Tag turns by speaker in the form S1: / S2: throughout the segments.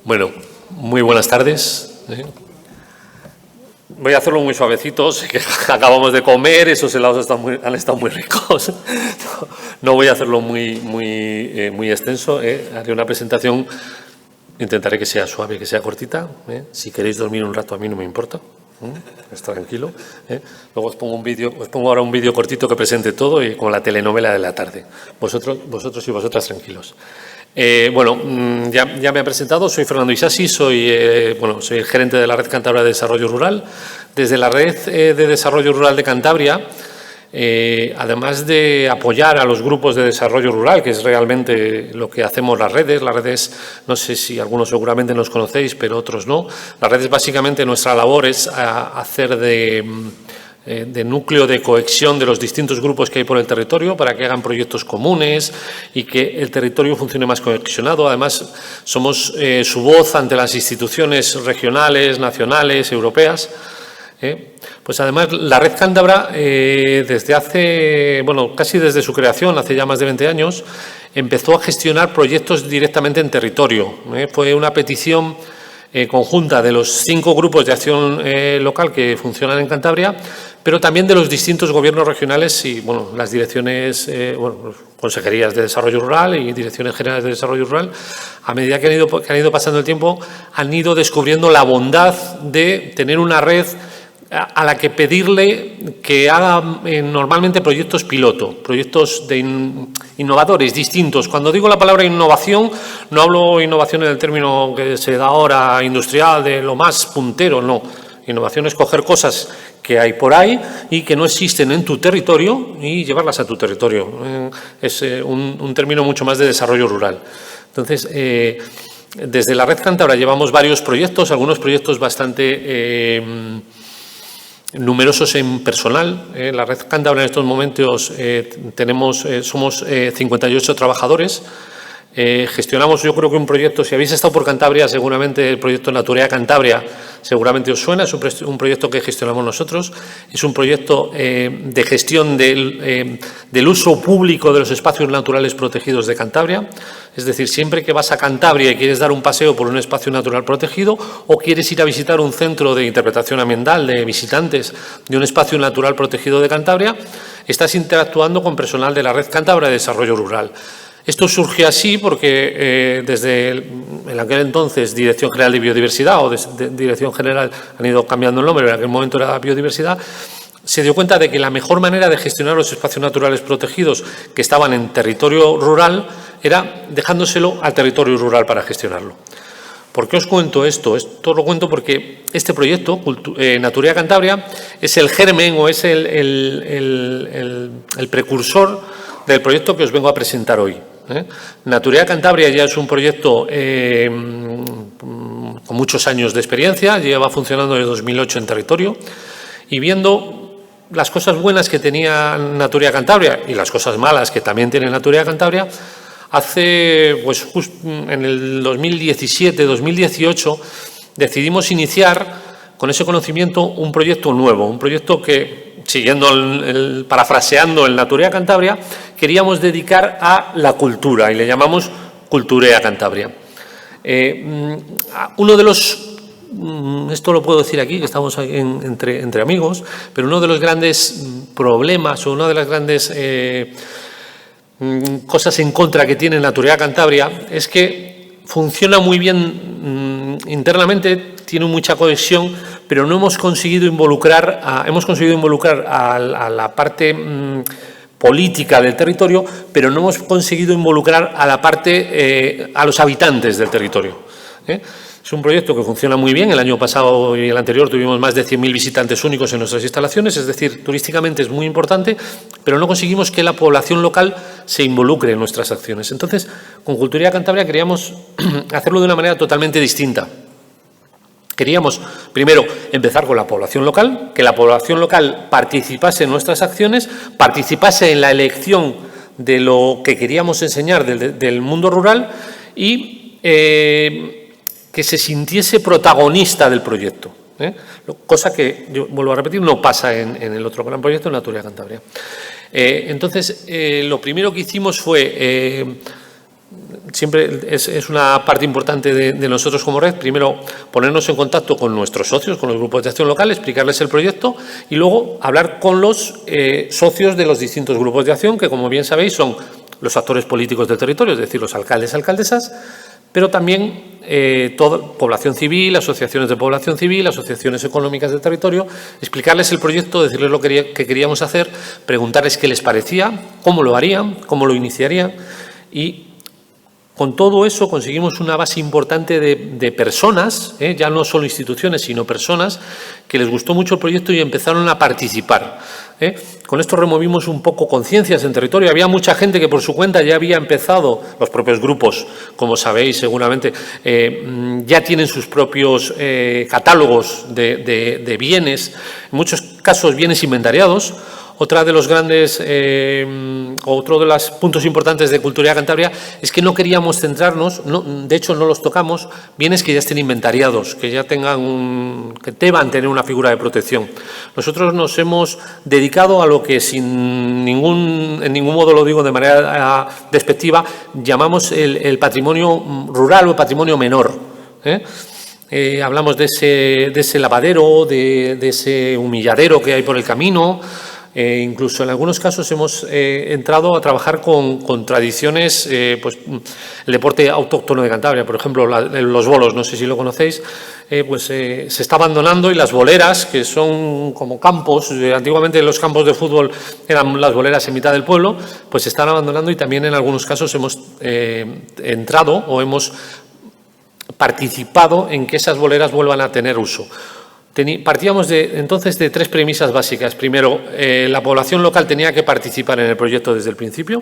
S1: Bueno, muy buenas tardes. Voy a hacerlo muy suavecito, sé que acabamos de comer, esos helados han estado muy ricos. No voy a hacerlo muy extenso, haré una presentación, intentaré que sea suave, que sea cortita. Si queréis dormir un rato a mí no me importa, está tranquilo. Luego os pongo ahora un vídeo cortito que presente todo y con la telenovela de la tarde. Vosotros y vosotras tranquilos. Bueno, ya me he presentado, soy Fernando Isasi, soy el gerente de la Red Cántabra de Desarrollo Rural. Desde la Red de Desarrollo Rural de Cantabria, además de apoyar a los grupos de desarrollo rural, que es realmente lo que hacemos las redes, no sé si algunos seguramente nos conocéis, pero otros no. Las redes, básicamente, nuestra labor es hacer de núcleo de cohesión de los distintos grupos que hay por el territorio para que hagan proyectos comunes y que el territorio funcione más cohesionado. Además, somos su voz ante las instituciones regionales, nacionales, europeas. Pues además, la Red Cántabra, desde hace, casi desde su creación, hace ya más de 20 años, empezó a gestionar proyectos directamente en territorio. Fue una petición conjunta de los 5 grupos de acción local que funcionan en Cantabria, pero también de los distintos gobiernos regionales y las direcciones, consejerías de desarrollo rural y direcciones generales de desarrollo rural. A medida que han ido pasando el tiempo, han ido descubriendo la bondad de tener una red a la que pedirle que haga normalmente proyectos piloto, proyectos innovadores, distintos. Cuando digo la palabra innovación, no hablo innovación en el término que se da ahora industrial, de lo más puntero, no. Innovación es coger cosas que hay por ahí y que no existen en tu territorio y llevarlas a tu territorio. Es un término mucho más de desarrollo rural. Entonces, desde la Red Cántabra llevamos varios proyectos, algunos proyectos bastante numerosos en personal. La Red Cántabra en estos momentos somos 58 trabajadores. Gestionamos, yo creo que un proyecto, si habéis estado por Cantabria, seguramente el proyecto Naturea Cantabria seguramente os suena, es un proyecto que gestionamos nosotros, es un proyecto de gestión del uso público de los espacios naturales protegidos de Cantabria. Es decir, siempre que vas a Cantabria y quieres dar un paseo por un espacio natural protegido o quieres ir a visitar un centro de interpretación ambiental de visitantes de un espacio natural protegido de Cantabria, estás interactuando con personal de la Red Cántabra de Desarrollo Rural. Esto surge así porque desde en aquel entonces Dirección General de Biodiversidad o Dirección General, han ido cambiando el nombre, pero en aquel momento era Biodiversidad, se dio cuenta de que la mejor manera de gestionar los espacios naturales protegidos que estaban en territorio rural era dejándoselo al territorio rural para gestionarlo. ¿Por qué os cuento esto? Esto lo cuento porque este proyecto, Naturea Cantabria, es el germen o es el precursor del proyecto que os vengo a presentar hoy. Naturea Cantabria ya es un proyecto con muchos años de experiencia, lleva funcionando desde 2008 en territorio y viendo las cosas buenas que tenía Naturea Cantabria y las cosas malas que también tiene Naturea Cantabria, hace en el 2017-2018 decidimos iniciar con ese conocimiento un proyecto nuevo, un proyecto que, siguiendo parafraseando el Naturea Cantabria, queríamos dedicar a la cultura y le llamamos Culturea Cantabria. Uno de los, esto lo puedo decir aquí, que estamos entre amigos, pero uno de los grandes problemas o una de las grandes cosas en contra que tiene Naturea Cantabria es que funciona muy bien internamente, tiene mucha cohesión, pero no hemos conseguido involucrar a la parte política del territorio, pero no hemos conseguido involucrar a la parte a los habitantes del territorio. Es un proyecto que funciona muy bien. El año pasado y el anterior tuvimos más de 100.000 visitantes únicos en nuestras instalaciones, es decir, turísticamente es muy importante, pero no conseguimos que la población local se involucre en nuestras acciones. Entonces, con Culturea Cantabria queríamos hacerlo de una manera totalmente distinta. Queríamos, primero, empezar con la población local, que la población local participase en nuestras acciones, participase en la elección de lo que queríamos enseñar del mundo rural y que se sintiese protagonista del proyecto. Cosa que, yo vuelvo a repetir, no pasa en el otro gran proyecto, en Naturea Cantabria. Entonces, lo primero que hicimos fue siempre es una parte importante de nosotros como red. Primero, ponernos en contacto con nuestros socios, con los grupos de acción local, explicarles el proyecto y luego hablar con los socios de los distintos grupos de acción, que como bien sabéis son los actores políticos del territorio, es decir, los alcaldes, alcaldesas, pero también toda población civil, asociaciones de población civil, asociaciones económicas del territorio, explicarles el proyecto, decirles lo que queríamos hacer, preguntarles qué les parecía, cómo lo harían, cómo lo iniciarían, y con todo eso conseguimos una base importante de personas, ya no solo instituciones, sino personas que les gustó mucho el proyecto y empezaron a participar. Con esto removimos un poco conciencias en territorio. Había mucha gente que por su cuenta ya había empezado, los propios grupos, como sabéis seguramente, ya tienen sus propios catálogos de bienes, en muchos casos bienes inventariados. Otro de los puntos importantes de Cultura Cantabria es que no queríamos centrarnos, de hecho no los tocamos, bienes que ya estén inventariados, que ya tengan que deban tener una figura de protección. Nosotros nos hemos dedicado a lo que en ningún modo lo digo de manera despectiva, llamamos el patrimonio rural o patrimonio menor. Hablamos de ese lavadero, de ese humilladero que hay por el camino. Incluso en algunos casos hemos entrado a trabajar con tradiciones, pues el deporte autóctono de Cantabria, por ejemplo, los bolos, no sé si lo conocéis, se está abandonando y las boleras, que son como campos, antiguamente los campos de fútbol eran las boleras en mitad del pueblo, pues se están abandonando y también en algunos casos hemos entrado o hemos participado en que esas boleras vuelvan a tener uso. Partíamos entonces de tres premisas básicas. Primero, la población local tenía que participar en el proyecto desde el principio.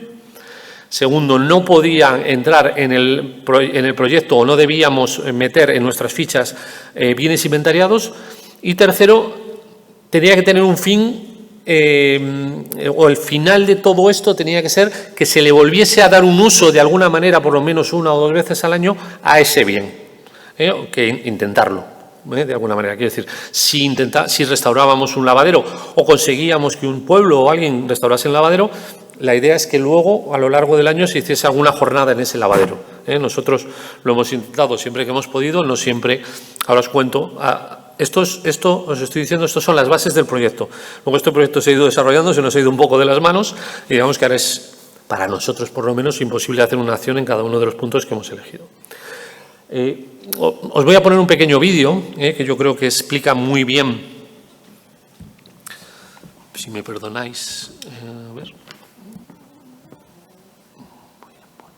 S1: Segundo, no podían entrar en el proyecto o no debíamos meter en nuestras fichas bienes inventariados. Y tercero, tenía que tener un fin, o el final de todo esto tenía que ser que se le volviese a dar un uso de alguna manera, por lo menos 1 o 2 veces al año, a ese bien. Que intentarlo. De alguna manera, quiero decir, si restaurábamos un lavadero o conseguíamos que un pueblo o alguien restaurase el lavadero, la idea es que luego, a lo largo del año, se hiciese alguna jornada en ese lavadero. Nosotros lo hemos intentado siempre que hemos podido, no siempre. Ahora os cuento. Esto os estoy diciendo, estas son las bases del proyecto. Luego este proyecto se ha ido desarrollando, se nos ha ido un poco de las manos y digamos que ahora es, para nosotros por lo menos, imposible hacer una acción en cada uno de los puntos que hemos elegido. Os voy a poner un pequeño vídeo que yo creo que explica muy bien, si me perdonáis, a ver. Voy a poner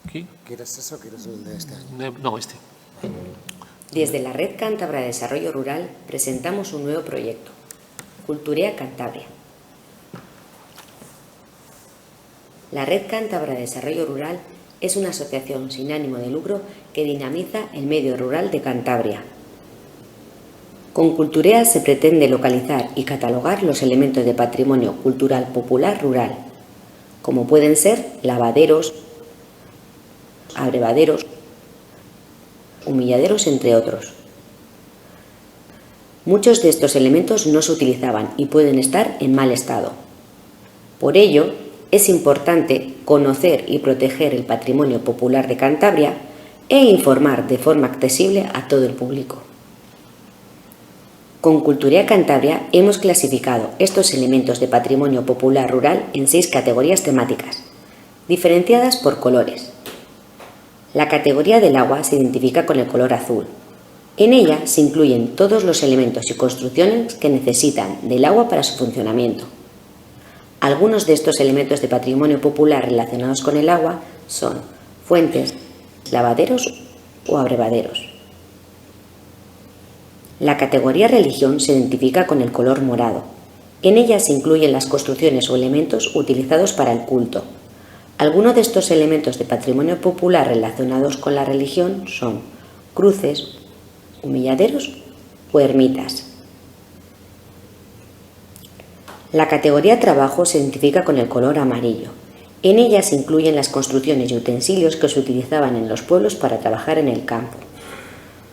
S1: aquí.
S2: ¿Quieres eso o quieres el de este?
S1: No, este.
S3: Desde la Red Cántabra de Desarrollo Rural presentamos un nuevo proyecto, Culturea Cantabria. La Red Cántabra de Desarrollo Rural es una asociación sin ánimo de lucro que dinamiza el medio rural de Cantabria. Con Culturea se pretende localizar y catalogar los elementos de patrimonio cultural popular rural, como pueden ser lavaderos, abrevaderos, humilladeros, entre otros. Muchos de estos elementos no se utilizaban y pueden estar en mal estado. Por ello, es importante conocer y proteger el patrimonio popular de Cantabria e informar de forma accesible a todo el público. Con Culturea Cantabria hemos clasificado estos elementos de patrimonio popular rural en 6 categorías temáticas, diferenciadas por colores. La categoría del agua se identifica con el color azul. En ella se incluyen todos los elementos y construcciones que necesitan del agua para su funcionamiento. Algunos de estos elementos de patrimonio popular relacionados con el agua son fuentes, lavaderos o abrevaderos. La categoría religión se identifica con el color morado. En ella se incluyen las construcciones o elementos utilizados para el culto. Algunos de estos elementos de patrimonio popular relacionados con la religión son cruces, humilladeros o ermitas. La categoría trabajo se identifica con el color amarillo. En ella se incluyen las construcciones y utensilios que se utilizaban en los pueblos para trabajar en el campo.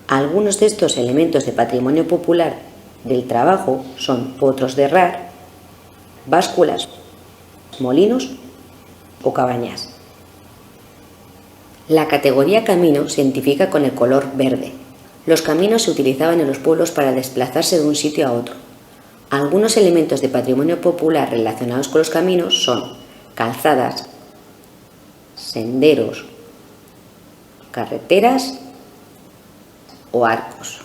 S3: Algunos de estos elementos de patrimonio popular del trabajo son potros de herrar, básculas, molinos o cabañas. La categoría camino se identifica con el color verde. Los caminos se utilizaban en los pueblos para desplazarse de un sitio a otro. Algunos elementos de patrimonio popular relacionados con los caminos son calzadas, senderos, carreteras o arcos.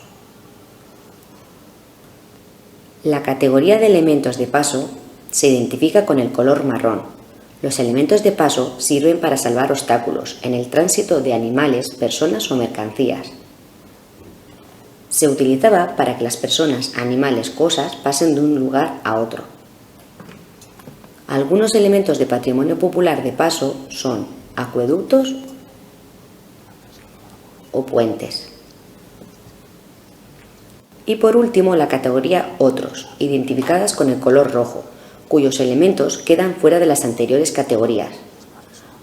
S3: La categoría de elementos de paso se identifica con el color marrón. Los elementos de paso sirven para salvar obstáculos en el tránsito de animales, personas o mercancías. Se utilizaba para que las personas, animales, cosas pasen de un lugar a otro. Algunos elementos de patrimonio popular de paso son acueductos o puentes. Y por último, la categoría Otros, identificadas con el color rojo, cuyos elementos quedan fuera de las anteriores categorías.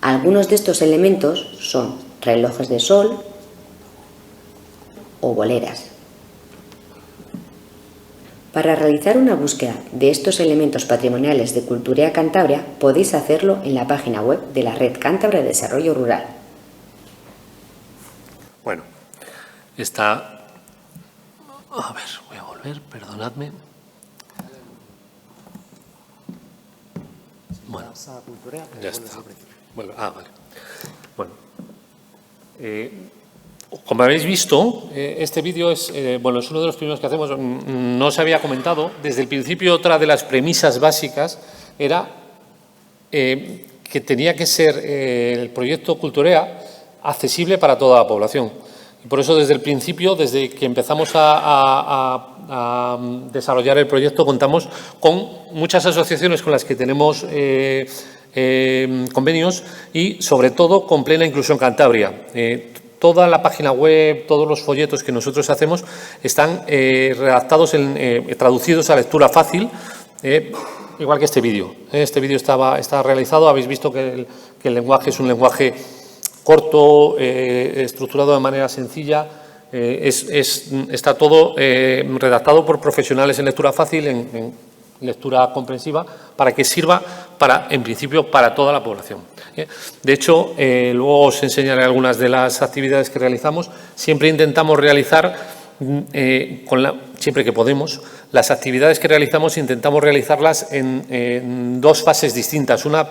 S3: Algunos de estos elementos son relojes de sol o boleras. Para realizar una búsqueda de estos elementos patrimoniales de Culturea Cantabria, podéis hacerlo en la página web de la Red Cántabra de Desarrollo Rural.
S1: Bueno, está... A ver, voy a volver, perdonadme. Bueno, ya está. Bueno, vale. Bueno, como habéis visto, este vídeo es uno de los primeros que hacemos. No os había comentado, desde el principio otra de las premisas básicas era que tenía que ser el proyecto Culturea accesible para toda la población. Y por eso desde el principio, desde que empezamos a desarrollar el proyecto, contamos con muchas asociaciones con las que tenemos convenios y sobre todo con Plena Inclusión Cantabria. Toda la página web, todos los folletos que nosotros hacemos están redactados, traducidos a lectura fácil, igual que este vídeo. Este vídeo está realizado, habéis visto que el lenguaje es un lenguaje corto, estructurado de manera sencilla, está todo redactado por profesionales en lectura fácil, en lectura comprensiva, para que sirva en principio, para toda la población. De hecho, luego os enseñaré algunas de las actividades que realizamos. Siempre intentamos realizar, siempre que podemos, las actividades que realizamos intentamos realizarlas en dos fases distintas, una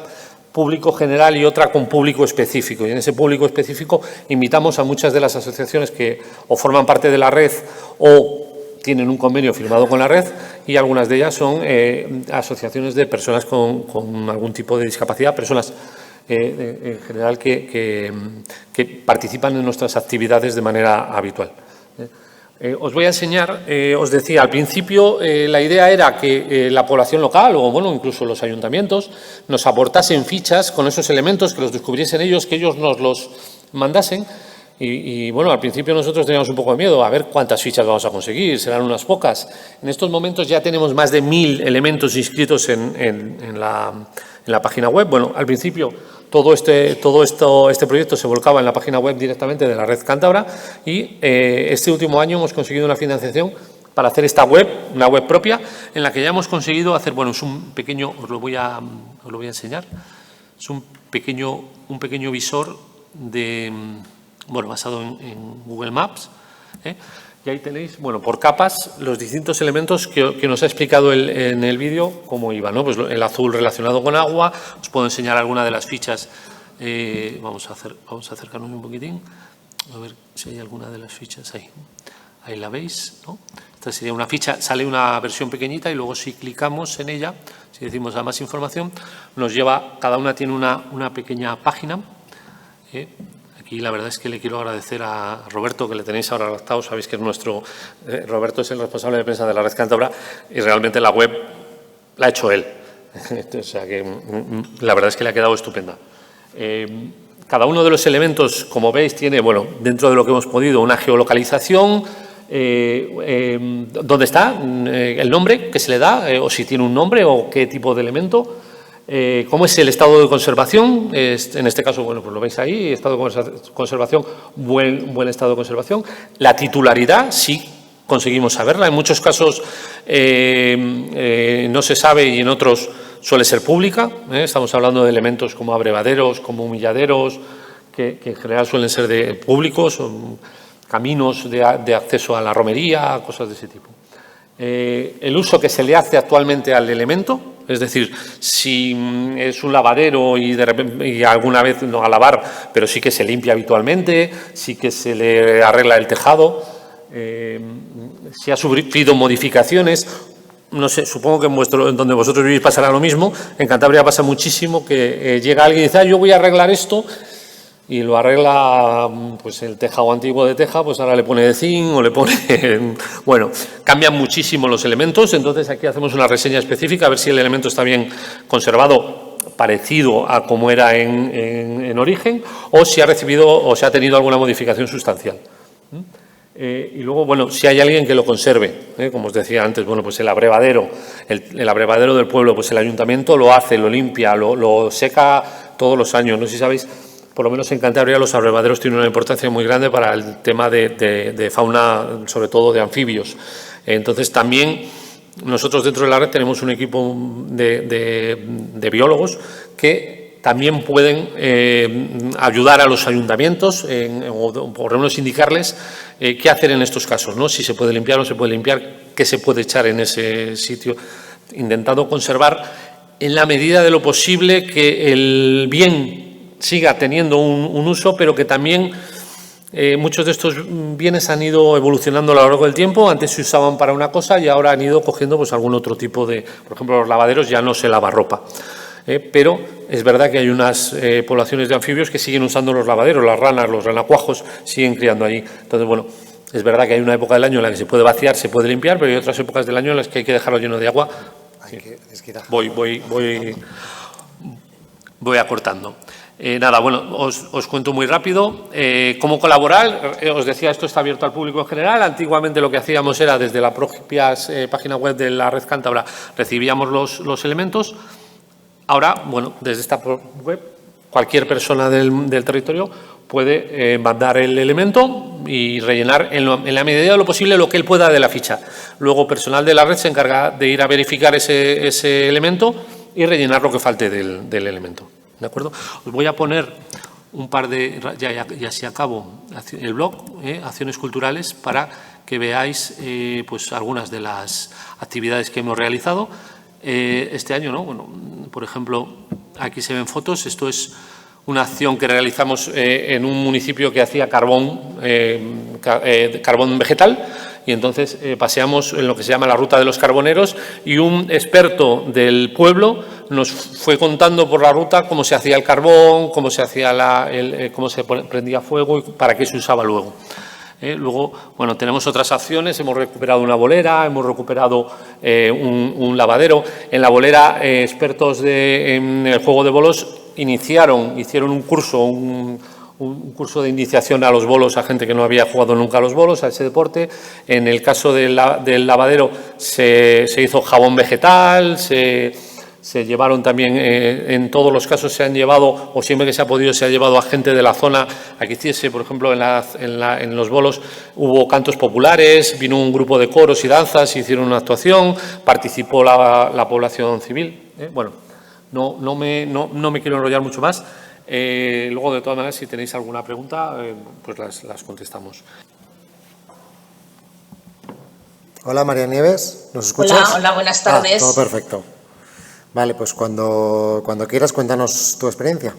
S1: público general y otra con público específico. Y en ese público específico invitamos a muchas de las asociaciones que o forman parte de la red o tienen un convenio firmado con la red, y algunas de ellas son asociaciones de personas con algún tipo de discapacidad, personas en general que participan en nuestras actividades de manera habitual. Os voy a enseñar, os decía al principio, la idea era que la población local o incluso los ayuntamientos nos aportasen fichas con esos elementos, que los descubriesen ellos, que ellos nos los mandasen. Y al principio nosotros teníamos un poco de miedo, a ver cuántas fichas vamos a conseguir, serán unas pocas. En estos momentos ya tenemos más de 1000 elementos inscritos en la página web. Bueno, al principio todo este proyecto se volcaba en la página web directamente de la Red Cántabra y este último año hemos conseguido una financiación para hacer esta web, una web propia, en la que ya hemos conseguido hacer, es un pequeño, os lo voy a enseñar, es un pequeño visor basado en Google Maps, y ahí tenéis, por capas, los distintos elementos que nos ha explicado en el vídeo cómo iba, ¿no? Pues el azul relacionado con agua, os puedo enseñar alguna de las fichas, vamos a acercarnos un poquitín, a ver si hay alguna de las fichas ahí la veis, ¿no? Esta sería una ficha, sale una versión pequeñita y luego si clicamos en ella, si decimos a más información, nos lleva, cada una tiene una pequeña página. Aquí la verdad es que le quiero agradecer a Roberto, que le tenéis ahora adaptado. Sabéis que Roberto es el responsable de prensa de la Red Cántabra y realmente la web la ha hecho él. O sea que la verdad es que le ha quedado estupenda. Cada uno de los elementos, como veis, tiene, dentro de lo que hemos podido, una geolocalización, dónde está, el nombre que se le da, o si tiene un nombre o qué tipo de elemento. ¿Cómo es el estado de conservación? En este caso, pues lo veis ahí, estado de conservación, buen estado de conservación. La titularidad, sí conseguimos saberla. En muchos casos no se sabe y en otros suele ser pública. Estamos hablando de elementos como abrevaderos, como humilladeros, que en general suelen ser de públicos, caminos de acceso a la romería, cosas de ese tipo. El uso que se le hace actualmente al elemento, es decir, si es un lavadero y de repente y alguna vez no a lavar, pero sí que se limpia habitualmente, sí que se le arregla el tejado, si ha sufrido modificaciones. No sé, supongo que en donde vosotros vivís pasará lo mismo. En Cantabria pasa muchísimo que llega alguien y dice, yo voy a arreglar esto, y lo arregla pues el tejado antiguo de teja, pues ahora le pone de zinc o le pone... Bueno, cambian muchísimo los elementos, entonces aquí hacemos una reseña específica a ver si el elemento está bien conservado, parecido a como era en origen, o si ha recibido o si ha tenido alguna modificación sustancial. Y luego, bueno, si hay alguien que lo conserve, como os decía antes, bueno, pues el abrevadero, el abrevadero del pueblo, pues el ayuntamiento lo hace, lo limpia, lo seca todos los años. No sé si sabéis, por lo menos en Cantabria los abrevaderos tienen una importancia muy grande para el tema de fauna, sobre todo de anfibios. Entonces también nosotros dentro de la red tenemos un equipo de biólogos que también pueden ayudar a los ayuntamientos o por lo menos indicarles qué hacer en estos casos, ¿no? Si se puede limpiar o no se puede limpiar, qué se puede echar en ese sitio, intentando conservar en la medida de lo posible que el bien siga teniendo un uso, pero que también muchos de estos bienes han ido evolucionando a lo largo del tiempo. Antes se usaban para una cosa y ahora han ido cogiendo pues algún otro tipo de... Por ejemplo, los lavaderos ya no se lava ropa. Pero es verdad que hay unas poblaciones de anfibios que siguen usando los lavaderos, las ranas, los ranacuajos siguen criando allí. Entonces, bueno, es verdad que hay una época del año en la que se puede vaciar, se puede limpiar, pero hay otras épocas del año en las que hay que dejarlo lleno de agua. Voy acortando. Nada, bueno, os cuento muy rápido. ¿Cómo colaborar? Os decía, esto está abierto al público en general. Antiguamente lo que hacíamos era, desde la propia página web de la Red Cántabra, recibíamos los elementos. Ahora, bueno, desde esta web, cualquier persona del territorio puede mandar el elemento y rellenar en la medida de lo posible lo que él pueda de la ficha. Luego, personal de la red se encarga de ir a verificar ese elemento y rellenar lo que falte del elemento. ¿De acuerdo? Os voy a poner un par de, ya se acabó el blog, Acciones Culturales, para que veáis pues algunas de las actividades que hemos realizado este año, ¿no? Bueno, por ejemplo, aquí se ven fotos. Esto es una acción que realizamos en un municipio que hacía carbón vegetal, y entonces paseamos en lo que se llama la ruta de los carboneros, y un experto del pueblo nos fue contando por la ruta cómo se hacía el carbón, cómo se hacía cómo se prendía fuego y para qué se usaba luego. Luego, bueno, tenemos otras acciones. Hemos recuperado una bolera, hemos recuperado un lavadero. En la bolera, expertos en el juego de bolos hicieron un curso de iniciación a los bolos a gente que no había jugado nunca a los bolos, a ese deporte. En el caso del lavadero se hizo jabón vegetal, se llevaron también, en todos los casos se han llevado, o siempre que se ha podido, se ha llevado a gente de la zona a que hiciese, por ejemplo, en los bolos hubo cantos populares, vino un grupo de coros y danzas, hicieron una actuación, participó la población civil. Bueno, no me quiero enrollar mucho más. Luego, de todas maneras, si tenéis alguna pregunta, pues las contestamos.
S2: Hola, María Nieves, ¿nos escuchas?
S4: Hola, buenas tardes.
S2: Todo perfecto. Vale, pues cuando quieras, cuéntanos tu experiencia.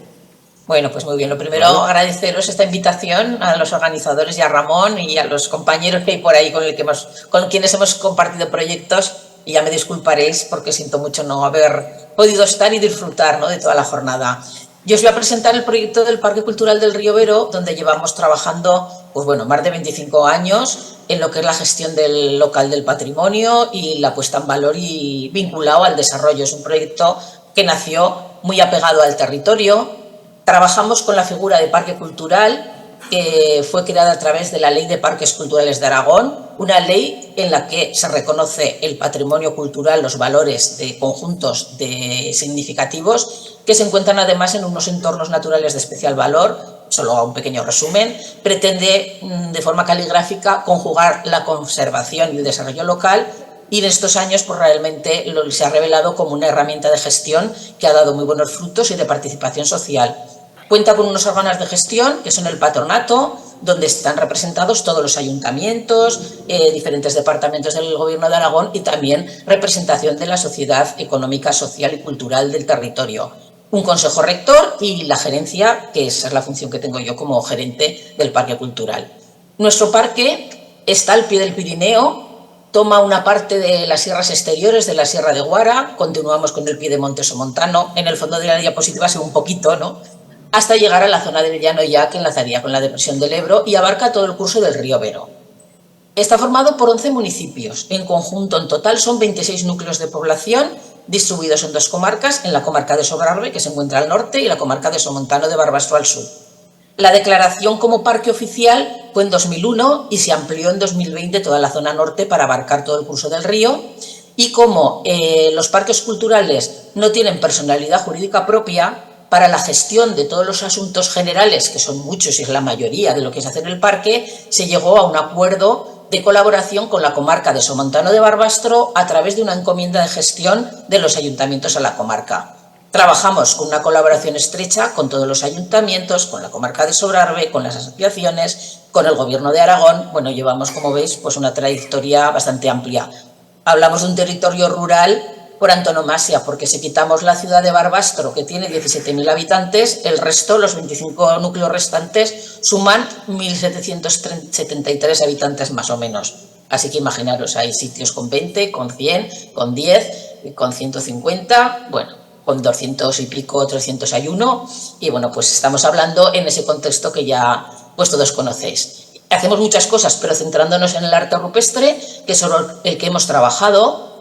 S4: Bueno, pues muy bien. Lo primero, agradeceros esta invitación a los organizadores y a Ramón y a los compañeros que hay por ahí con quienes hemos compartido proyectos, y ya me disculparéis porque siento mucho no haber podido estar y disfrutar, ¿no?, de toda la jornada. Yo os voy a presentar el proyecto del Parque Cultural del Río Vero, donde llevamos trabajando, pues bueno, más de 25 años en lo que es la gestión del local del patrimonio y la puesta en valor y vinculado al desarrollo. Es un proyecto que nació muy apegado al territorio. Trabajamos con la figura de parque cultural, que fue creada a través de la Ley de Parques Culturales de Aragón, una ley en la que se reconoce el patrimonio cultural, los valores de conjuntos significativos que se encuentran además en unos entornos naturales de especial valor. Solo hago un pequeño resumen. Pretende de forma caligráfica conjugar la conservación y el desarrollo local, y en estos años pues realmente se ha revelado como una herramienta de gestión que ha dado muy buenos frutos y de participación social. Cuenta con unos órganos de gestión, que son el patronato, donde están representados todos los ayuntamientos, diferentes departamentos del Gobierno de Aragón y también representación de la sociedad económica, social y cultural del territorio. Un consejo rector y la gerencia, que esa es la función que tengo yo como gerente del Parque Cultural. Nuestro parque está al pie del Pirineo, toma una parte de las sierras exteriores de la Sierra de Guara, continuamos con el Piedemonte Somontano, en el fondo de la diapositiva se ve un poquito, ¿no?, hasta llegar a la zona del Llano Ya, que enlazaría con la depresión del Ebro y abarca todo el curso del río Vero. Está formado por 11 municipios, en conjunto en total son 26 núcleos de población distribuidos en 2 comarcas, en la comarca de Sobrarbe, que se encuentra al norte, y la comarca de Somontano de Barbastro al sur. La declaración como parque oficial fue en 2001 y se amplió en 2020 toda la zona norte para abarcar todo el curso del río. Y como los parques culturales no tienen personalidad jurídica propia, para la gestión de todos los asuntos generales, que son muchos y es la mayoría de lo que es hacer el parque, se llegó a un acuerdo de colaboración con la comarca de Somontano de Barbastro a través de una encomienda de gestión de los ayuntamientos a la comarca. Trabajamos con una colaboración estrecha con todos los ayuntamientos, con la comarca de Sobrarbe, con las asociaciones, con el Gobierno de Aragón. Bueno, llevamos, como veis, pues una trayectoria bastante amplia. Hablamos de un territorio rural por antonomasia, porque si quitamos la ciudad de Barbastro, que tiene 17.000 habitantes, el resto, los 25 núcleos restantes, suman 1.773 habitantes más o menos. Así que imaginaros, hay sitios con 20, con 100, con 10, con 150, bueno, con 200 y pico, 300 hay uno, y bueno, pues estamos hablando en ese contexto que ya pues todos conocéis. Hacemos muchas cosas, pero centrándonos en el arte rupestre, que es el que hemos trabajado,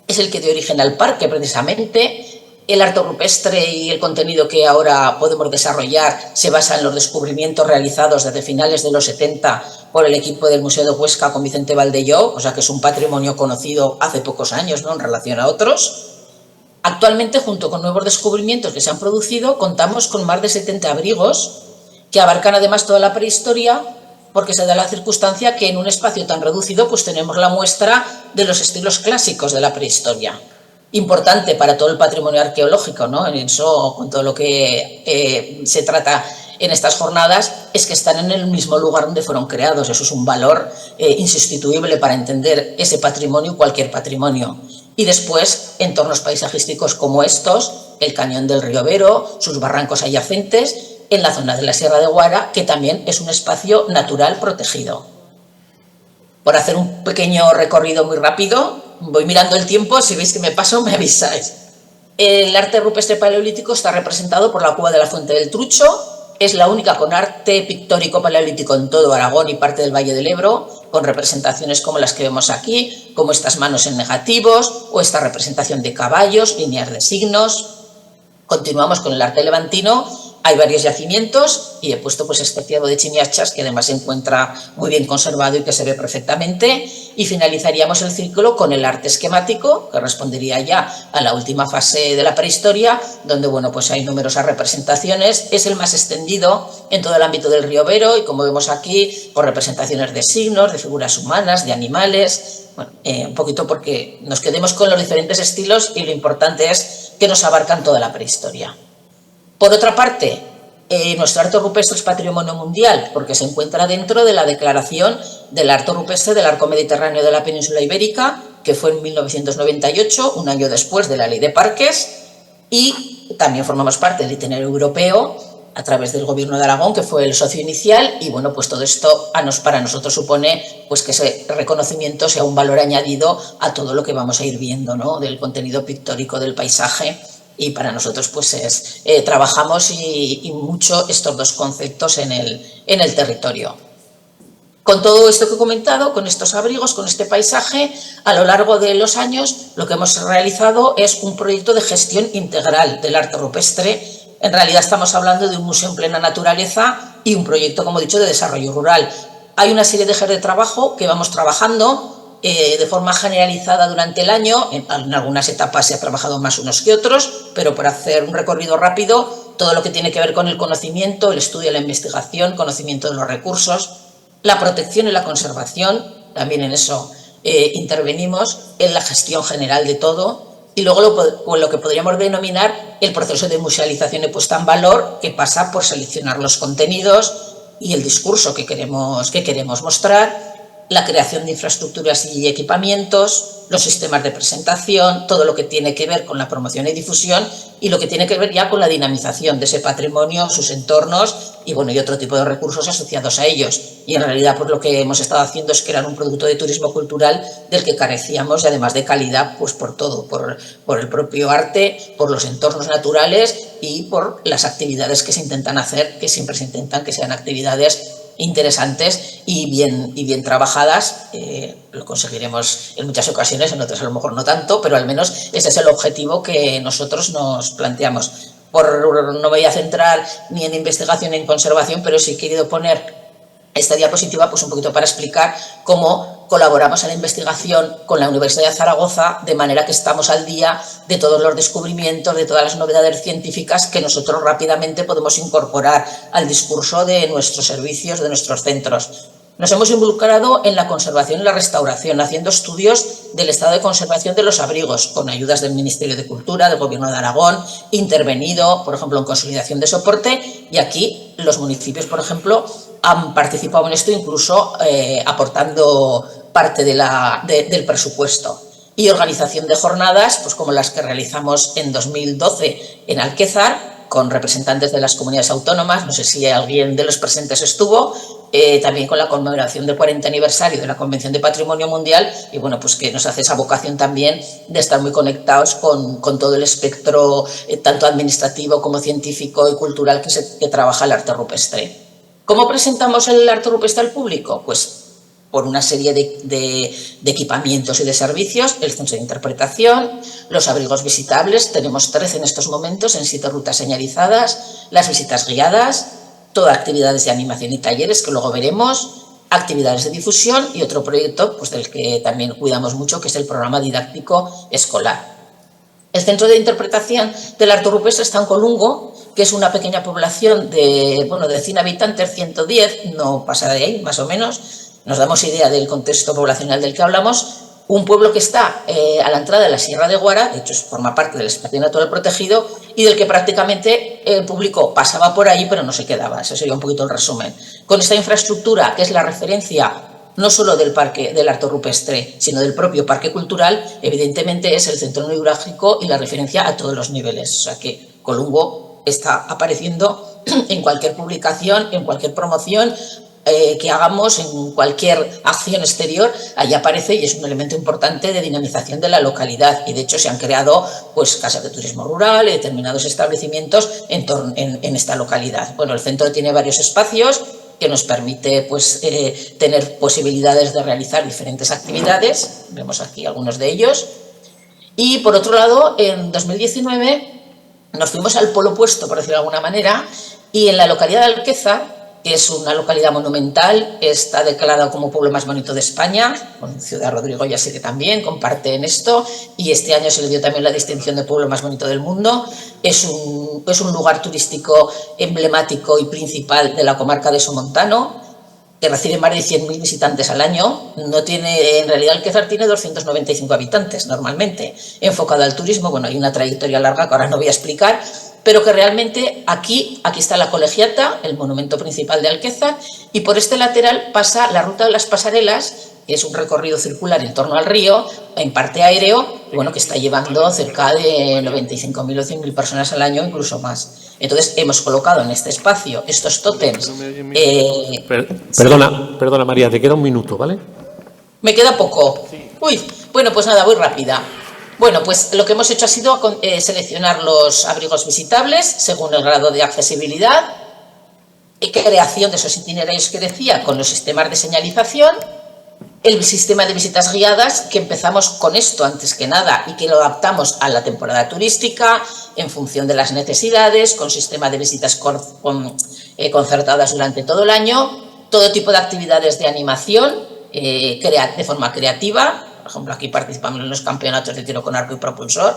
S4: es el que dio origen al parque precisamente. El arte rupestre y el contenido que ahora podemos desarrollar se basa en los descubrimientos realizados desde finales de los 70 por el equipo del Museo de Huesca con Vicente Valdelló, o sea que es un patrimonio conocido hace pocos años, ¿no?, en relación a otros. Actualmente, junto con nuevos descubrimientos que se han producido, contamos con más de 70 abrigos que abarcan además toda la prehistoria, porque se da la circunstancia que en un espacio tan reducido pues tenemos la muestra de los estilos clásicos de la prehistoria. Importante para todo el patrimonio arqueológico, ¿no? En eso, con todo lo que se trata en estas jornadas, es que están en el mismo lugar donde fueron creados. Eso es un valor insustituible para entender ese patrimonio y cualquier patrimonio. Y después, entornos paisajísticos como estos, el cañón del río Vero, sus barrancos adyacentes, en la zona de la Sierra de Guara, que también es un espacio natural protegido. Por hacer un pequeño recorrido muy rápido, voy mirando el tiempo, si veis que me paso, me avisáis. El arte rupestre paleolítico está representado por la cueva de la Fuente del Trucho, es la única con arte pictórico paleolítico en todo Aragón y parte del Valle del Ebro, con representaciones como las que vemos aquí, como estas manos en negativos o esta representación de caballos, líneas de signos. Continuamos con el arte levantino. Hay varios yacimientos y he puesto pues este ciervo de Chimiachas, que además se encuentra muy bien conservado y que se ve perfectamente. Y finalizaríamos el círculo con el arte esquemático, que respondería ya a la última fase de la prehistoria, donde bueno, pues hay numerosas representaciones. Es el más extendido en todo el ámbito del río Vero y, como vemos aquí, por representaciones de signos, de figuras humanas, de animales. Bueno, un poquito porque nos quedemos con los diferentes estilos y lo importante es que nos abarcan toda la prehistoria. Por otra parte, nuestro arte rupestre es patrimonio mundial porque se encuentra dentro de la declaración del arte rupestre del arco mediterráneo de la península ibérica, que fue en 1998, un año después de la ley de parques, y también formamos parte del itinerario europeo a través del Gobierno de Aragón, que fue el socio inicial, y bueno, pues todo esto para nosotros supone pues que ese reconocimiento sea un valor añadido a todo lo que vamos a ir viendo, ¿no?, del contenido pictórico del paisaje. Y para nosotros pues trabajamos y mucho estos dos conceptos en el territorio. Con todo esto que he comentado, con estos abrigos, con este paisaje, a lo largo de los años lo que hemos realizado es un proyecto de gestión integral del arte rupestre. En realidad estamos hablando de un museo en plena naturaleza y un proyecto, como he dicho, de desarrollo rural. Hay una serie de ejes de trabajo que vamos trabajando de forma generalizada durante el año. En algunas etapas se ha trabajado más unos que otros, pero por hacer un recorrido rápido, todo lo que tiene que ver con el conocimiento, el estudio, la investigación, conocimiento de los recursos, la protección y la conservación, también en eso intervenimos, en la gestión general de todo, y luego lo que podríamos denominar el proceso de musealización y puesta en valor, que pasa por seleccionar los contenidos y el discurso que queremos mostrar, la creación de infraestructuras y equipamientos, los sistemas de presentación, todo lo que tiene que ver con la promoción y difusión y lo que tiene que ver ya con la dinamización de ese patrimonio, sus entornos y otro tipo de recursos asociados a ellos. Y en realidad pues lo que hemos estado haciendo es crear un producto de turismo cultural del que carecíamos y además de calidad pues por todo, por el propio arte, por los entornos naturales y por las actividades que se intentan hacer, que siempre se intentan que sean actividades interesantes y bien trabajadas. Lo conseguiremos en muchas ocasiones, en otras a lo mejor no tanto, pero al menos ese es el objetivo que nosotros nos planteamos. No voy a centrar ni en investigación ni en conservación, pero sí he querido poner esta diapositiva pues un poquito para explicar cómo colaboramos en la investigación con la Universidad de Zaragoza, de manera que estamos al día de todos los descubrimientos, de todas las novedades científicas que nosotros rápidamente podemos incorporar al discurso de nuestros servicios, de nuestros centros. Nos hemos involucrado en la conservación y la restauración, haciendo estudios del estado de conservación de los abrigos, con ayudas del Ministerio de Cultura, del Gobierno de Aragón, intervenido, por ejemplo, en consolidación de soporte, y aquí los municipios, por ejemplo, han participado en esto, incluso aportando parte del presupuesto. Y organización de jornadas, pues como las que realizamos en 2012 en Alquézar, con representantes de las comunidades autónomas, no sé si alguien de los presentes estuvo, también con la conmemoración del 40 aniversario de la Convención de Patrimonio Mundial, y pues que nos hace esa vocación también de estar muy conectados con todo el espectro, tanto administrativo como científico y cultural que trabaja el arte rupestre. ¿Cómo presentamos el arte rupestre al público? Pues por una serie de equipamientos y de servicios, el centro de interpretación, los abrigos visitables, tenemos 13 en estos momentos en 7 rutas señalizadas, las visitas guiadas, todas actividades de animación y talleres que luego veremos, actividades de difusión y otro proyecto pues del que también cuidamos mucho, que es el programa didáctico escolar. El centro de interpretación del arte rupestre está en Colungo, que es una pequeña población de 100 habitantes, 110, no pasa de ahí, más o menos. Nos damos idea del contexto poblacional del que hablamos. Un pueblo que está a la entrada de la Sierra de Guara, de hecho forma parte del espacio natural protegido, y del que prácticamente el público pasaba por ahí, pero no se quedaba. Ese sería un poquito el resumen. Con esta infraestructura, que es la referencia no solo del parque del arte rupestre, sino del propio parque cultural, evidentemente es el centro neurálgico y la referencia a todos los niveles. O sea que Colungo está apareciendo en cualquier publicación, en cualquier promoción que hagamos, en cualquier acción exterior, ahí aparece y es un elemento importante de dinamización de la localidad. Y de hecho se han creado pues casas de turismo rural y determinados establecimientos en esta localidad. Bueno, el centro tiene varios espacios que nos permite pues, tener posibilidades de realizar diferentes actividades. Vemos aquí algunos de ellos. Y por otro lado, en 2019 nos fuimos al polo opuesto, por decirlo de alguna manera, y en la localidad de Alquézar, que es una localidad monumental, está declarada como pueblo más bonito de España, con Ciudad Rodrigo ya sé que también comparte en esto, y este año se le dio también la distinción de pueblo más bonito del mundo. Es un lugar turístico emblemático y principal de la comarca de Somontano, que recibe más de 100.000 visitantes al año. En realidad Alquézar tiene 295 habitantes normalmente, enfocado al turismo. Bueno, hay una trayectoria larga que ahora no voy a explicar, pero que realmente aquí está la Colegiata, el monumento principal de Alquézar, y por este lateral pasa la ruta de las pasarelas, que es un recorrido circular en torno al río, en parte aéreo, y que está llevando cerca de 95.000 o 100.000 personas al año, incluso más. Entonces hemos colocado en este espacio estos tótems.
S1: Perdona María, te queda un minuto, ¿vale?
S4: Me queda poco. Uy, bueno, pues nada, voy rápida. Bueno, pues lo que hemos hecho ha sido seleccionar los abrigos visitables según el grado de accesibilidad y creación de esos itinerarios que decía con los sistemas de señalización, el sistema de visitas guiadas, que empezamos con esto antes que nada y que lo adaptamos a la temporada turística en función de las necesidades, con sistema de visitas concertadas durante todo el año, todo tipo de actividades de animación de forma creativa. Por ejemplo, aquí participamos en los campeonatos de tiro con arco y propulsor.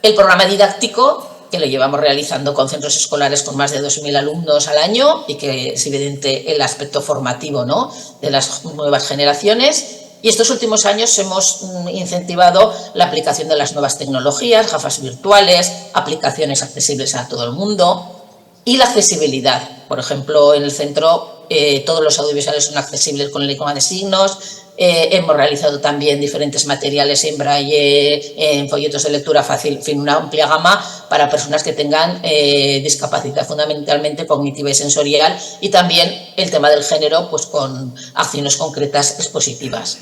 S4: El programa didáctico, que lo llevamos realizando con centros escolares con más de 2.000 alumnos al año y que es evidente el aspecto formativo, ¿no?, de las nuevas generaciones. Y estos últimos años hemos incentivado la aplicación de las nuevas tecnologías, gafas virtuales, aplicaciones accesibles a todo el mundo y la accesibilidad. Por ejemplo, en el centro todos los audiovisuales son accesibles con el icono de signos. Hemos realizado también diferentes materiales en braille, en folletos de lectura fácil, en fin, una amplia gama para personas que tengan discapacidad fundamentalmente cognitiva y sensorial, y también el tema del género, pues con acciones concretas expositivas.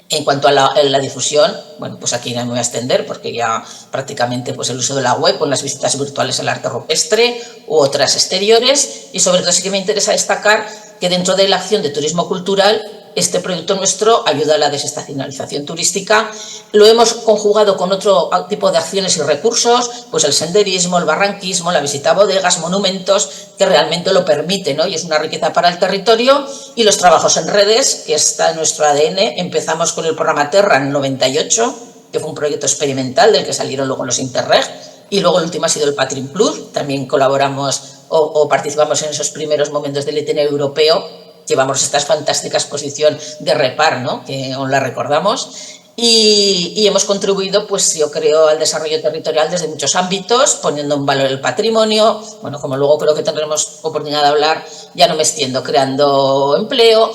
S4: En cuanto a la difusión, bueno, pues aquí no me voy a extender porque ya prácticamente pues el uso de la web con las visitas virtuales al arte rupestre u otras exteriores, y sobre todo sí que me interesa destacar que dentro de la acción de turismo cultural este proyecto nuestro ayuda a la desestacionalización turística. Lo hemos conjugado con otro tipo de acciones y recursos, pues el senderismo, el barranquismo, la visita a bodegas, monumentos, que realmente lo permiten, ¿no? Y es una riqueza para el territorio. Y los trabajos en redes, que está en nuestro ADN. Empezamos con el programa Terra en 98, que fue un proyecto experimental del que salieron luego los Interreg, y luego el último ha sido el Patrim Plus. También colaboramos o participamos en esos primeros momentos del itinerario europeo. Llevamos esta fantástica exposición de Repar, ¿no? Que os la recordamos, y hemos contribuido, pues yo creo, al desarrollo territorial desde muchos ámbitos, poniendo en valor el patrimonio, bueno, como luego creo que tendremos oportunidad de hablar, ya no me extiendo, creando empleo,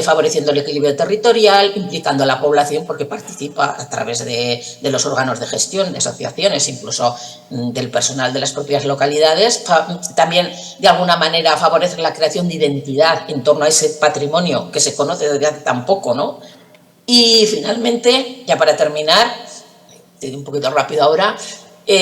S4: favoreciendo el equilibrio territorial, implicando a la población porque participa a través de los órganos de gestión, de asociaciones, incluso del personal de las propias localidades. También, de alguna manera, favorece la creación de identidad en torno a ese patrimonio que se conoce desde hace tan poco, ¿no? Y finalmente, ya para terminar, estoy un poquito rápido ahora,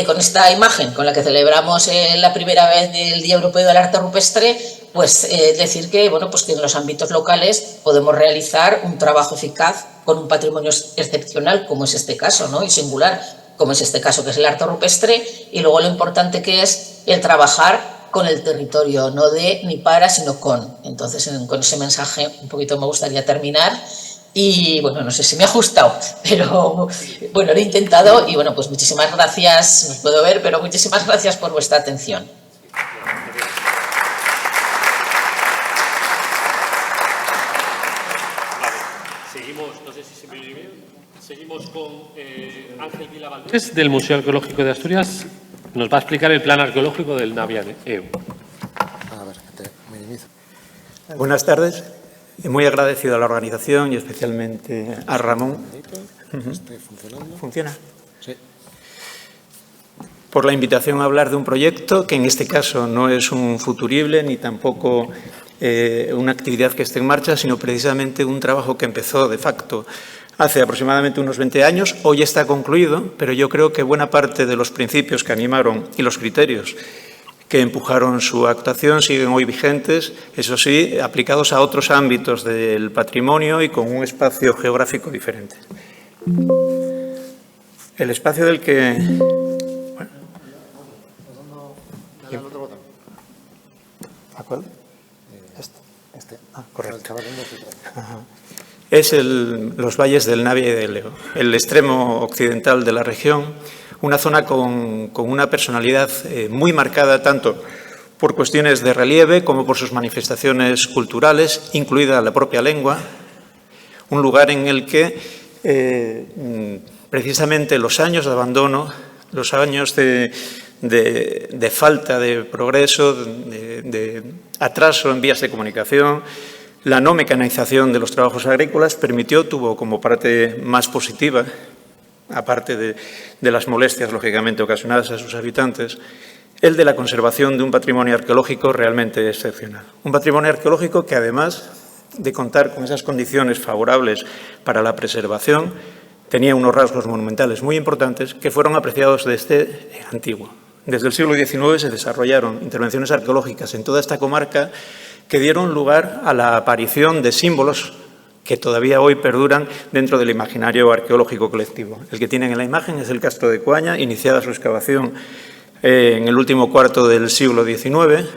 S4: con esta imagen con la que celebramos la primera vez del Día Europeo del Arte Rupestre, pues decir que, bueno, pues que en los ámbitos locales podemos realizar un trabajo eficaz con un patrimonio excepcional, como es este caso, ¿no? Y singular, como es este caso, que es el arte rupestre, y luego lo importante que es el trabajar con el territorio, no de ni para, sino con. Entonces, con ese mensaje un poquito me gustaría terminar. Y bueno, no sé si me ha gustado, pero bueno, lo he intentado, y bueno, pues muchísimas gracias, no os puedo ver, pero muchísimas gracias por vuestra atención.
S1: Seguimos, no sé si se me oye bien, seguimos con Ángel Vila Valdés del Museo Arqueológico de Asturias. Nos va a explicar el plan arqueológico del Navia EU.
S2: A ver, me inicio.
S5: Buenas tardes. Muy agradecido a la organización y especialmente a Ramón.
S2: ¿Está funcionando?
S5: ¿Funciona?
S2: Sí.
S5: Por la invitación a hablar de un proyecto que en este caso no es un futurible ni tampoco una actividad que esté en marcha, sino precisamente un trabajo que empezó de facto hace aproximadamente unos 20 años. Hoy está concluido, pero yo creo que buena parte de los principios que animaron y los criterios que empujaron su actuación siguen hoy vigentes, eso sí, aplicados a otros ámbitos del patrimonio y con un espacio geográfico diferente. El espacio del que... Bueno. ¿A cuál?
S2: Este.
S5: Ah, correcto.
S2: Ajá.
S5: Es los valles del Navia y del Eo, el extremo occidental de la región, una zona con una personalidad muy marcada tanto por cuestiones de relieve como por sus manifestaciones culturales, incluida la propia lengua, un lugar en el que precisamente los años de abandono, los años de falta de progreso, de atraso en vías de comunicación, la no mecanización de los trabajos agrícolas tuvo como parte más positiva, aparte de las molestias, lógicamente, ocasionadas a sus habitantes, el de la conservación de un patrimonio arqueológico realmente excepcional. Un patrimonio arqueológico que, además de contar con esas condiciones favorables para la preservación, tenía unos rasgos monumentales muy importantes que fueron apreciados desde antiguo. Desde el siglo XIX se desarrollaron intervenciones arqueológicas en toda esta comarca que dieron lugar a la aparición de símbolos que todavía hoy perduran dentro del imaginario arqueológico colectivo. El que tienen en la imagen es el Castro de Coaña, iniciada su excavación en el último cuarto del siglo XIX.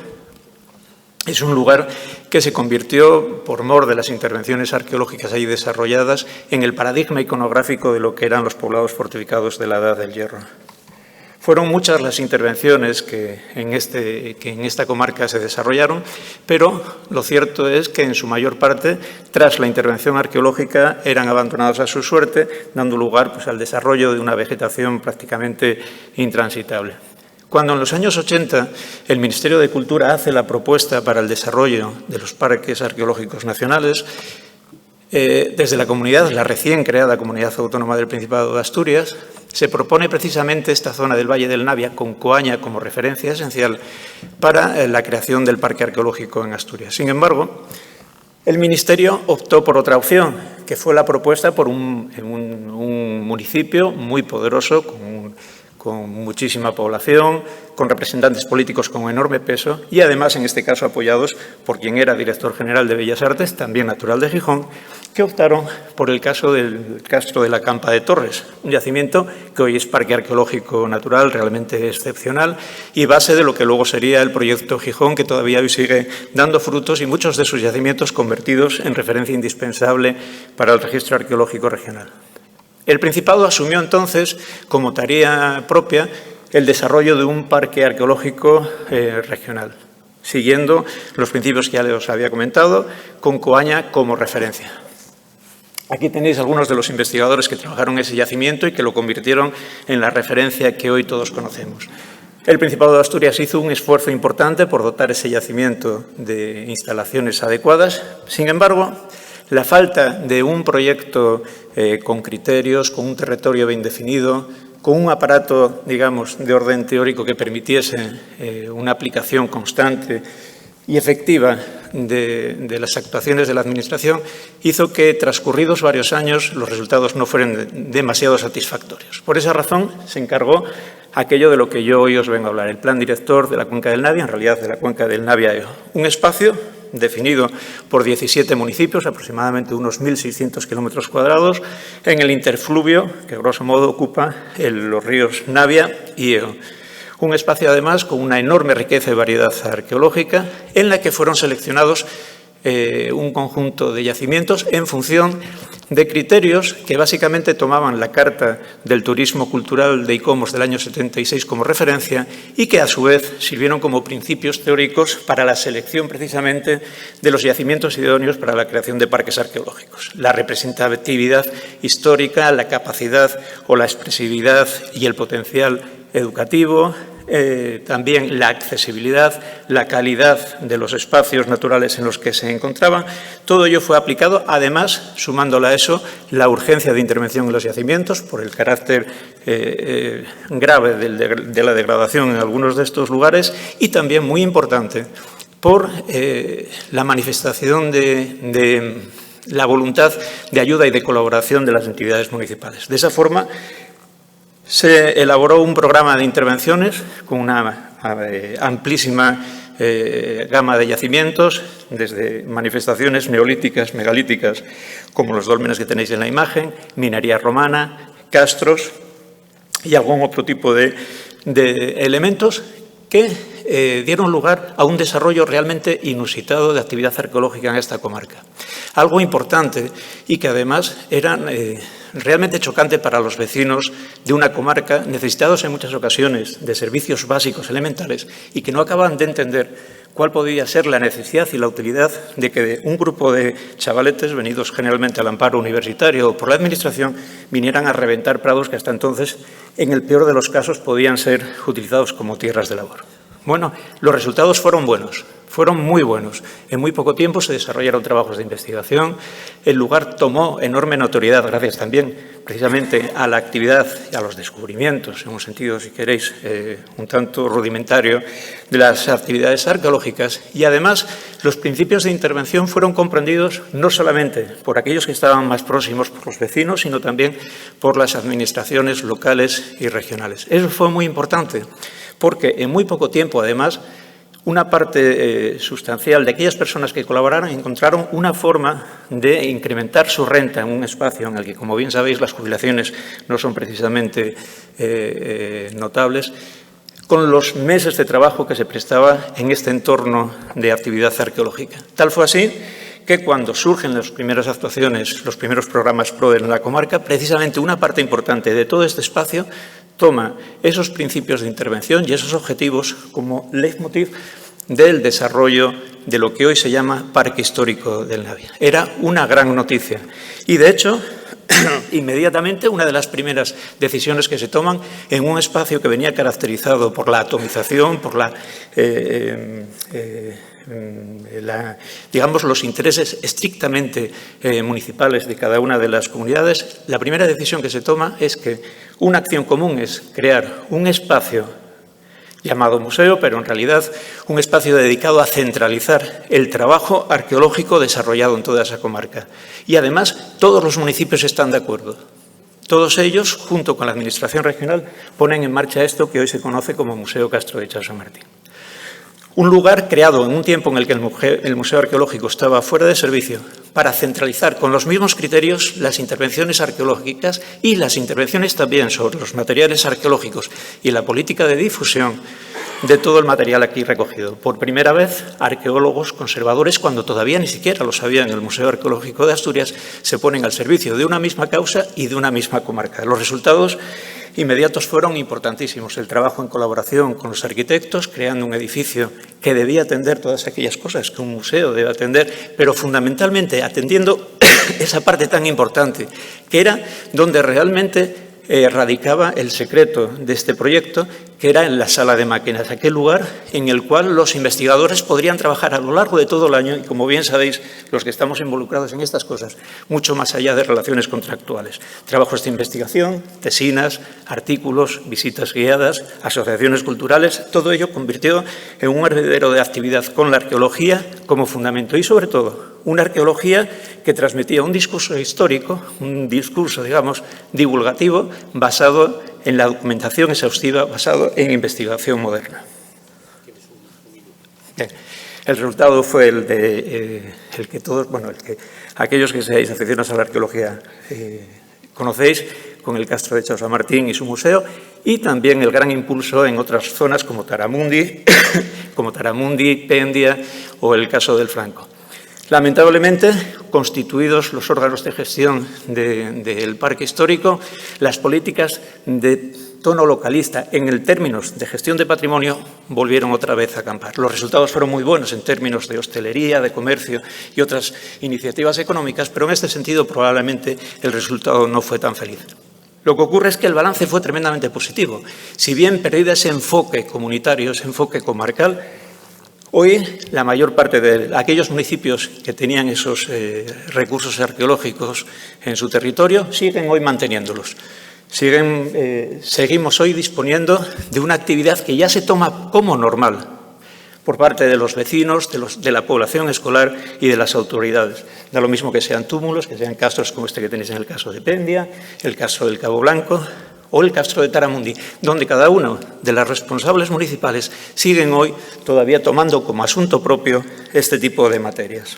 S5: Es un lugar que se convirtió, por mor de las intervenciones arqueológicas ahí desarrolladas, en el paradigma iconográfico de lo que eran los poblados fortificados de la Edad del Hierro. Fueron muchas las intervenciones que en esta comarca se desarrollaron, pero lo cierto es que en su mayor parte, tras la intervención arqueológica, eran abandonados a su suerte, dando lugar pues, al desarrollo de una vegetación prácticamente intransitable. Cuando en los años 80 el Ministerio de Cultura hace la propuesta para el desarrollo de los parques arqueológicos nacionales, desde la comunidad, la recién creada Comunidad Autónoma del Principado de Asturias, se propone precisamente esta zona del Valle del Navia, con Coaña como referencia esencial para la creación del Parque Arqueológico en Asturias. Sin embargo, el Ministerio optó por otra opción, que fue la propuesta por un municipio muy poderoso, con muchísima población, con representantes políticos con enorme peso y, además, en este caso, apoyados por quien era director general de Bellas Artes, también natural de Gijón, que optaron por el caso del Castro de la Campa de Torres, un yacimiento que hoy es Parque Arqueológico Natural realmente excepcional y base de lo que luego sería el proyecto Gijón, que todavía hoy sigue dando frutos y muchos de sus yacimientos convertidos en referencia indispensable para el registro arqueológico regional. El Principado asumió entonces, como tarea propia, el desarrollo de un parque arqueológico regional, siguiendo los principios que ya les había comentado, con Coaña como referencia. Aquí tenéis algunos de los investigadores que trabajaron en ese yacimiento y que lo convirtieron en la referencia que hoy todos conocemos. El Principado de Asturias hizo un esfuerzo importante por dotar ese yacimiento de instalaciones adecuadas. Sin embargo, la falta de un proyecto con criterios, con un territorio bien definido, con un aparato, digamos, de orden teórico que permitiese una aplicación constante y efectiva de las actuaciones de la Administración, hizo que, transcurridos varios años, los resultados no fueran demasiado satisfactorios. Por esa razón, se encargó aquello de lo que yo hoy os vengo a hablar, el Plan Director de la Cuenca del Navia, en realidad de la Cuenca del Navia-Eo. Un espacio definido por 17 municipios, aproximadamente unos 1.600 kilómetros cuadrados, en el interfluvio que, grosso modo, ocupa los ríos Navia y Eo. Un espacio, además, con una enorme riqueza y variedad arqueológica, en la que fueron seleccionados un conjunto de yacimientos en función de criterios que básicamente tomaban la Carta del Turismo Cultural de ICOMOS del año 76 como referencia y que, a su vez, sirvieron como principios teóricos para la selección precisamente de los yacimientos idóneos para la creación de parques arqueológicos. La representatividad histórica, la capacidad o la expresividad y el potencial educativo, también la accesibilidad, la calidad de los espacios naturales en los que se encontraban. Todo ello fue aplicado, además, sumándole a eso, la urgencia de intervención en los yacimientos por el carácter grave de la degradación en algunos de estos lugares y también, muy importante, por la manifestación de la voluntad de ayuda y de colaboración de las entidades municipales. De esa forma, se elaboró un programa de intervenciones con una amplísima gama de yacimientos, desde manifestaciones neolíticas, megalíticas, como los dólmenes que tenéis en la imagen, minería romana, castros y algún otro tipo de elementos que dieron lugar a un desarrollo realmente inusitado de actividad arqueológica en esta comarca. Algo importante y que además era realmente chocante para los vecinos de una comarca necesitados en muchas ocasiones de servicios básicos elementales y que no acaban de entender cuál podía ser la necesidad y la utilidad de que un grupo de chavaletes venidos generalmente al amparo universitario o por la Administración vinieran a reventar prados que hasta entonces, en el peor de los casos, podían ser utilizados como tierras de labor. Bueno, los resultados fueron buenos, fueron muy buenos. En muy poco tiempo se desarrollaron trabajos de investigación. El lugar tomó enorme notoriedad gracias también precisamente a la actividad y a los descubrimientos, en un sentido, si queréis, un tanto rudimentario, de las actividades arqueológicas. Y además, los principios de intervención fueron comprendidos no solamente por aquellos que estaban más próximos, por los vecinos, sino también por las administraciones locales y regionales. Eso fue muy importante, porque en muy poco tiempo, además, una parte sustancial de aquellas personas que colaboraron encontraron una forma de incrementar su renta en un espacio en el que, como bien sabéis, las jubilaciones no son precisamente notables, con los meses de trabajo que se prestaba en este entorno de actividad arqueológica. Tal fue así que cuando surgen las primeras actuaciones, los primeros programas PRODER en la comarca, precisamente una parte importante de todo este espacio toma esos principios de intervención y esos objetivos como leitmotiv del desarrollo de lo que hoy se llama Parque Histórico del Navia. Era una gran noticia y, de hecho, inmediatamente una de las primeras decisiones que se toman en un espacio que venía caracterizado por la atomización, por digamos, los intereses estrictamente municipales de cada una de las comunidades, la primera decisión que se toma es que una acción común es crear un espacio llamado museo, pero en realidad un espacio dedicado a centralizar el trabajo arqueológico desarrollado en toda esa comarca. Y además todos los municipios están de acuerdo. Todos ellos, junto con la Administración regional, ponen en marcha esto que hoy se conoce como Museo Castro de Chaus San Martín. Un lugar creado en un tiempo en el que el Museo Arqueológico estaba fuera de servicio para centralizar con los mismos criterios las intervenciones arqueológicas y las intervenciones también sobre los materiales arqueológicos y la política de difusión de todo el material aquí recogido. Por primera vez, arqueólogos conservadores, cuando todavía ni siquiera lo sabían en el Museo Arqueológico de Asturias, se ponen al servicio de una misma causa y de una misma comarca. Los resultados inmediatos fueron importantísimos. El trabajo en colaboración con los arquitectos, creando un edificio que debía atender todas aquellas cosas que un museo debe atender, pero fundamentalmente atendiendo esa parte tan importante, que era donde realmente radicaba el secreto de este proyecto, que era en la sala de máquinas, aquel lugar en el cual los investigadores podrían trabajar a lo largo de todo el año y, como bien sabéis, los que estamos involucrados en estas cosas, mucho más allá de relaciones contractuales. Trabajos de investigación, tesinas, artículos, visitas guiadas, asociaciones culturales, todo ello convirtió en un hervidero de actividad con la arqueología como fundamento y, sobre todo, una arqueología que transmitía un discurso histórico, un discurso, digamos, divulgativo, basado en la documentación exhaustiva, basado en investigación moderna. Bien. El resultado fue el que todos, bueno, aquellos que seáis aficionados a la arqueología conocéis, con el Castro de Chaus San Martín y su museo, y también el gran impulso en otras zonas como Taramundi, Pendia o el caso del Franco. Lamentablemente, constituidos los órganos de gestión del parque histórico, las políticas de tono localista en términos de gestión de patrimonio volvieron otra vez a acampar. Los resultados fueron muy buenos en términos de hostelería, de comercio y otras iniciativas económicas, pero en este sentido probablemente el resultado no fue tan feliz. Lo que ocurre es que el balance fue tremendamente positivo. Si bien perdido ese enfoque comunitario, ese enfoque comarcal, hoy, la mayor parte de aquellos municipios que tenían esos recursos arqueológicos en su territorio siguen hoy manteniéndolos. Seguimos hoy disponiendo de una actividad que ya se toma como normal por parte de los vecinos, de la población escolar y de las autoridades. Da lo mismo que sean túmulos, que sean castros como este que tenéis en el caso de Pendia, el caso del Cabo Blanco o el Castro de Taramundi, donde cada uno de las responsables municipales siguen hoy todavía tomando como asunto propio este tipo de materias.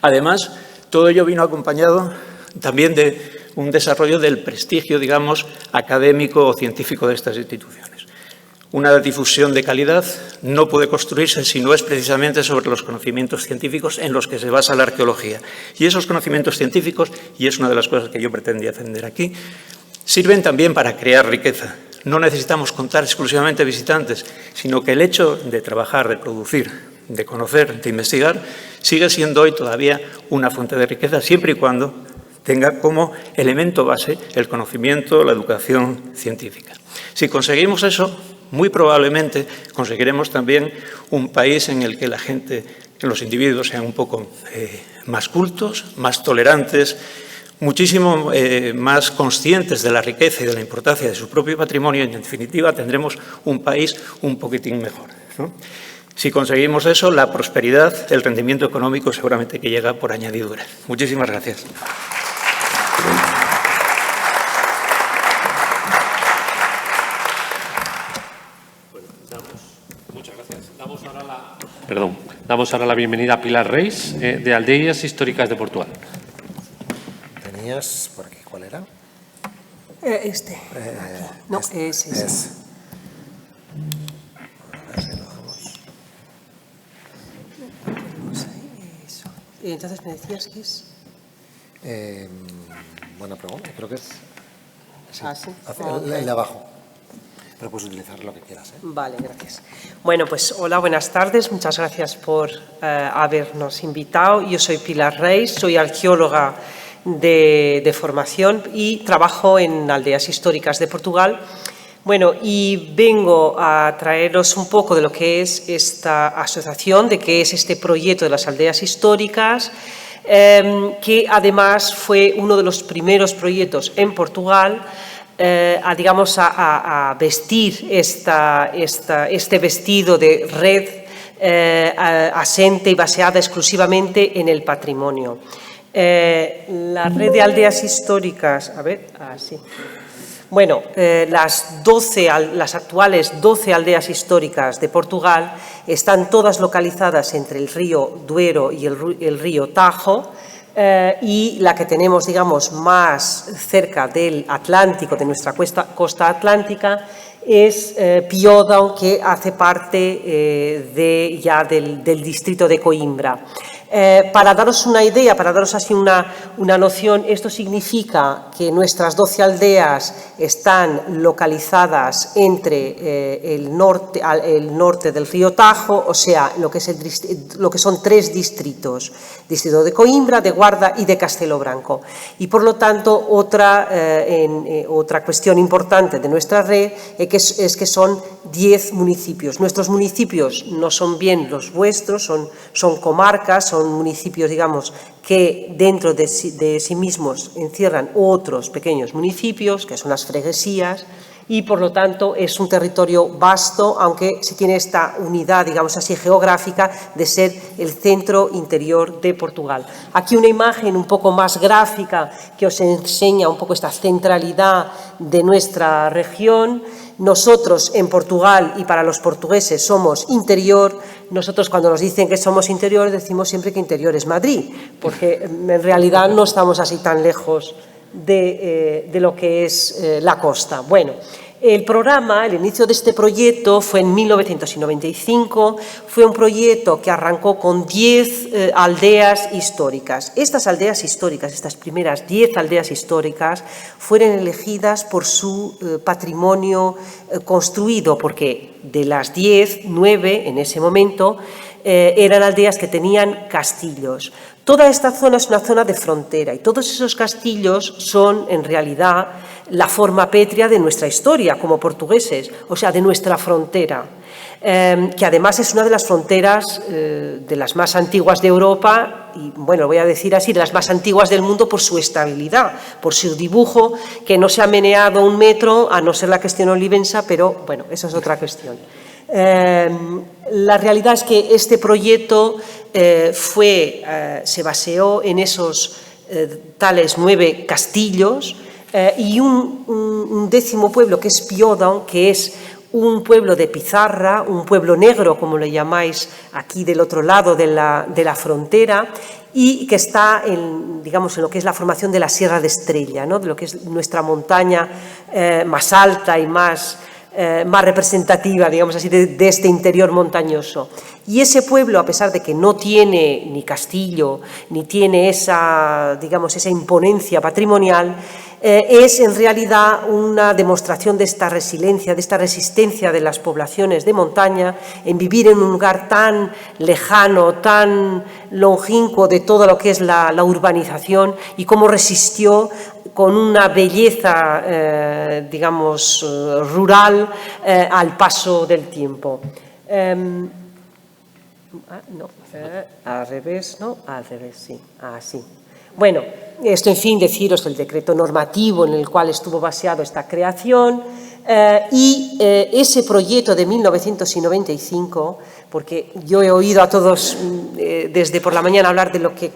S5: Además, todo ello vino acompañado también de un desarrollo del prestigio, digamos, académico o científico de estas instituciones. Una difusión de calidad no puede construirse si no es precisamente sobre los conocimientos científicos en los que se basa la arqueología. Y esos conocimientos científicos, y es una de las cosas que yo pretendía defender aquí, sirven también para crear riqueza. No necesitamos contar exclusivamente visitantes, sino que el hecho de trabajar, de producir, de conocer, de investigar, sigue siendo hoy todavía una fuente de riqueza, siempre y cuando tenga como elemento base el conocimiento, la educación científica. Si conseguimos eso, muy probablemente conseguiremos también un país en el que la gente, que los individuos sean un poco más cultos, más tolerantes, muchísimo más conscientes de la riqueza y de la importancia de su propio patrimonio y, en definitiva, tendremos un país un poquitín mejor, ¿no? Si conseguimos eso, la prosperidad, el rendimiento económico seguramente que llega por añadidura. Muchísimas gracias.
S1: Muchas gracias. Damos ahora la bienvenida a Pilar Reis, de Aldeas Históricas de Portugal.
S2: Tenías por aquí, ¿cuál era?
S6: No, ese.
S2: A ver si lo dejamos.
S6: Eso. Y entonces me decías que es...
S2: Buena pregunta, creo que es
S6: ¿Ah, sí?
S2: El de abajo. Pero puedes utilizar lo que quieras.
S6: Vale, gracias. Bueno, pues hola, buenas tardes. Muchas gracias por habernos invitado. Yo soy Pilar Reis, soy arqueóloga de formación y trabajo en Aldeas Históricas de Portugal. Bueno, y vengo a traeros un poco de lo que es esta asociación, de qué es este proyecto de las aldeas históricas, que además fue uno de los primeros proyectos en Portugal a vestir este vestido de red asente y baseada exclusivamente en el patrimonio. La red de aldeas históricas, así. Bueno, las actuales 12 aldeas históricas de Portugal están todas localizadas entre el río Duero y el río Tajo, y la que tenemos, digamos, más cerca del Atlántico, de nuestra costa atlántica, es Piódão, que hace parte del distrito de Coimbra. Para daros una idea, para daros así una noción, esto significa que nuestras 12 aldeas están localizadas entre el norte del río Tajo, o sea, lo que son 3 distritos: distrito de Coimbra, de Guarda y de Castelo Branco. Y por lo tanto, otra cuestión importante de nuestra red es que son 10 municipios. Nuestros municipios no son bien los vuestros, son comarcas, son municipios, digamos, que dentro de sí mismos encierran otros pequeños municipios, que son las freguesías, y por lo tanto es un territorio vasto, aunque se tiene esta unidad, digamos así, geográfica de ser el centro interior de Portugal. Aquí una imagen un poco más gráfica que os enseña un poco esta centralidad de nuestra región. Nosotros en Portugal, y para los portugueses, somos interior. Nosotros, cuando nos dicen que somos interior, decimos siempre que interior es Madrid, porque en realidad no estamos así tan lejos de lo que es la costa. Bueno, el inicio de este proyecto fue en 1995, fue un proyecto que arrancó con 10 aldeas históricas. Estas aldeas históricas, estas primeras 10 aldeas históricas, fueron elegidas por su patrimonio construido, porque de las 10, 9 en ese momento eran aldeas que tenían castillos. Toda esta zona es una zona de frontera y todos esos castillos son, en realidad, la forma pétrea de nuestra historia como portugueses, o sea, de nuestra frontera, que además es una de las fronteras de las más antiguas de Europa y, bueno, voy a decir así, de las más antiguas del mundo por su estabilidad, por su dibujo, que no se ha meneado un metro, a no ser la cuestión olivensa, pero, bueno, esa es otra cuestión. La realidad es que este proyecto se baseó en esos tales 9 castillos y un 10º pueblo, que es Piódão, que es un pueblo de pizarra, un pueblo negro, como le llamáis aquí del otro lado de la frontera, y que está en lo que es la formación de la Sierra de Estrella, ¿no? De lo que es nuestra montaña más alta y más representativa, digamos así, de este interior montañoso. Y ese pueblo, a pesar de que no tiene ni castillo, ni tiene esa imponencia patrimonial, es en realidad una demostración de esta resiliencia, de esta resistencia de las poblaciones de montaña en vivir en un lugar tan lejano, tan longínquo de todo lo que es la urbanización, y cómo resistió con una belleza, rural al paso del tiempo. Al revés, sí, así. Bueno, esto, en fin, deciros el decreto normativo en el cual estuvo baseado esta creación y ese proyecto de 1995, porque yo he oído a todos desde por la mañana hablar de lo que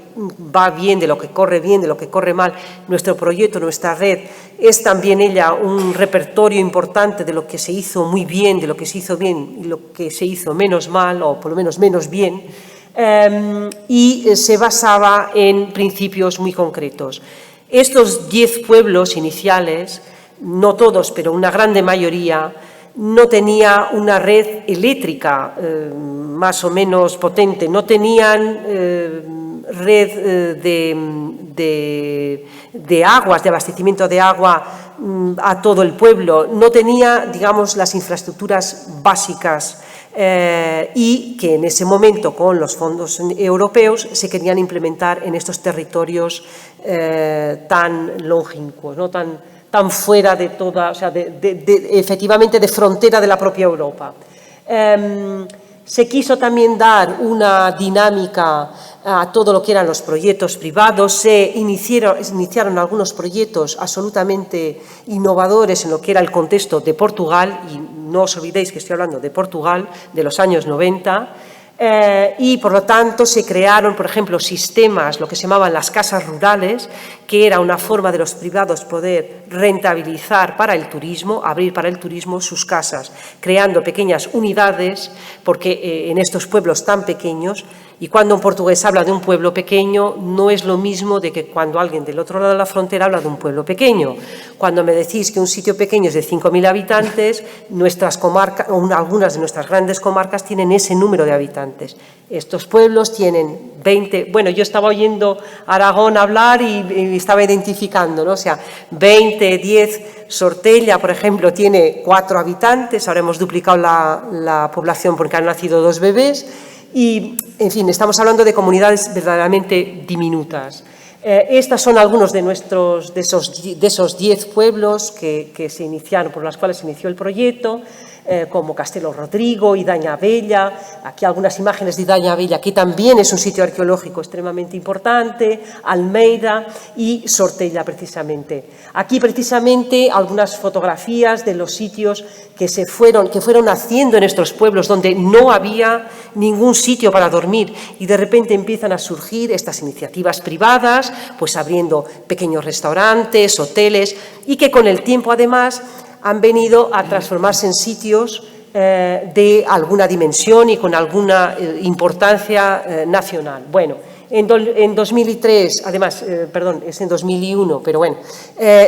S6: va bien, de lo que corre bien, de lo que corre mal. Nuestro proyecto, nuestra red, es también ella un repertorio importante de lo que se hizo muy bien, de lo que se hizo bien y lo que se hizo menos mal, o por lo menos menos bien, y se basaba en principios muy concretos. Estos 10 pueblos iniciales, no todos, pero una grande mayoría, no tenía una red eléctrica más o menos potente, no tenían red de aguas, de abastecimiento de agua a todo el pueblo, no tenía, digamos, las infraestructuras básicas y que en ese momento, con los fondos europeos, se querían implementar en estos territorios tan longínquos, ¿no? tan fuera de toda, o sea, efectivamente de frontera de la propia Europa. Se quiso también dar una dinámica a todo lo que eran los proyectos privados. Se iniciaron algunos proyectos absolutamente innovadores en lo que era el contexto de Portugal, y no os olvidéis que estoy hablando de Portugal, de los años 90, y por lo tanto se crearon, por ejemplo, sistemas, lo que se llamaban las casas rurales, que era una forma de los privados poder rentabilizar para el turismo, abrir para el turismo sus casas, creando pequeñas unidades, porque en estos pueblos tan pequeños, y cuando un portugués habla de un pueblo pequeño, no es lo mismo de que cuando alguien del otro lado de la frontera habla de un pueblo pequeño. Cuando me decís que un sitio pequeño es de 5.000 habitantes, nuestras comarcas, o algunas de nuestras grandes comarcas tienen ese número de habitantes. Estos pueblos tienen 20, bueno, yo estaba oyendo a Aragón hablar y estaba identificando, ¿no? O sea, 20, 10, Sortella, por ejemplo, tiene 4 habitantes, ahora hemos duplicado la población porque han nacido 2 bebés, y, en fin, estamos hablando de comunidades verdaderamente diminutas. Estas son algunos de esos 10 pueblos que se iniciaron, por los cuales se inició el proyecto, como Castelo Rodrigo, Idaña Bella, aquí algunas imágenes de Idaña Bella, que también es un sitio arqueológico extremadamente importante, Almeida y Sortella, precisamente. Aquí, precisamente, algunas fotografías de los sitios que fueron haciendo en estos pueblos donde no había ningún sitio para dormir, y de repente empiezan a surgir estas iniciativas privadas, pues abriendo pequeños restaurantes, hoteles, y que con el tiempo, además, han venido a transformarse en sitios de alguna dimensión y con alguna importancia nacional. Bueno, en 2003, además, perdón, es en 2001, pero bueno,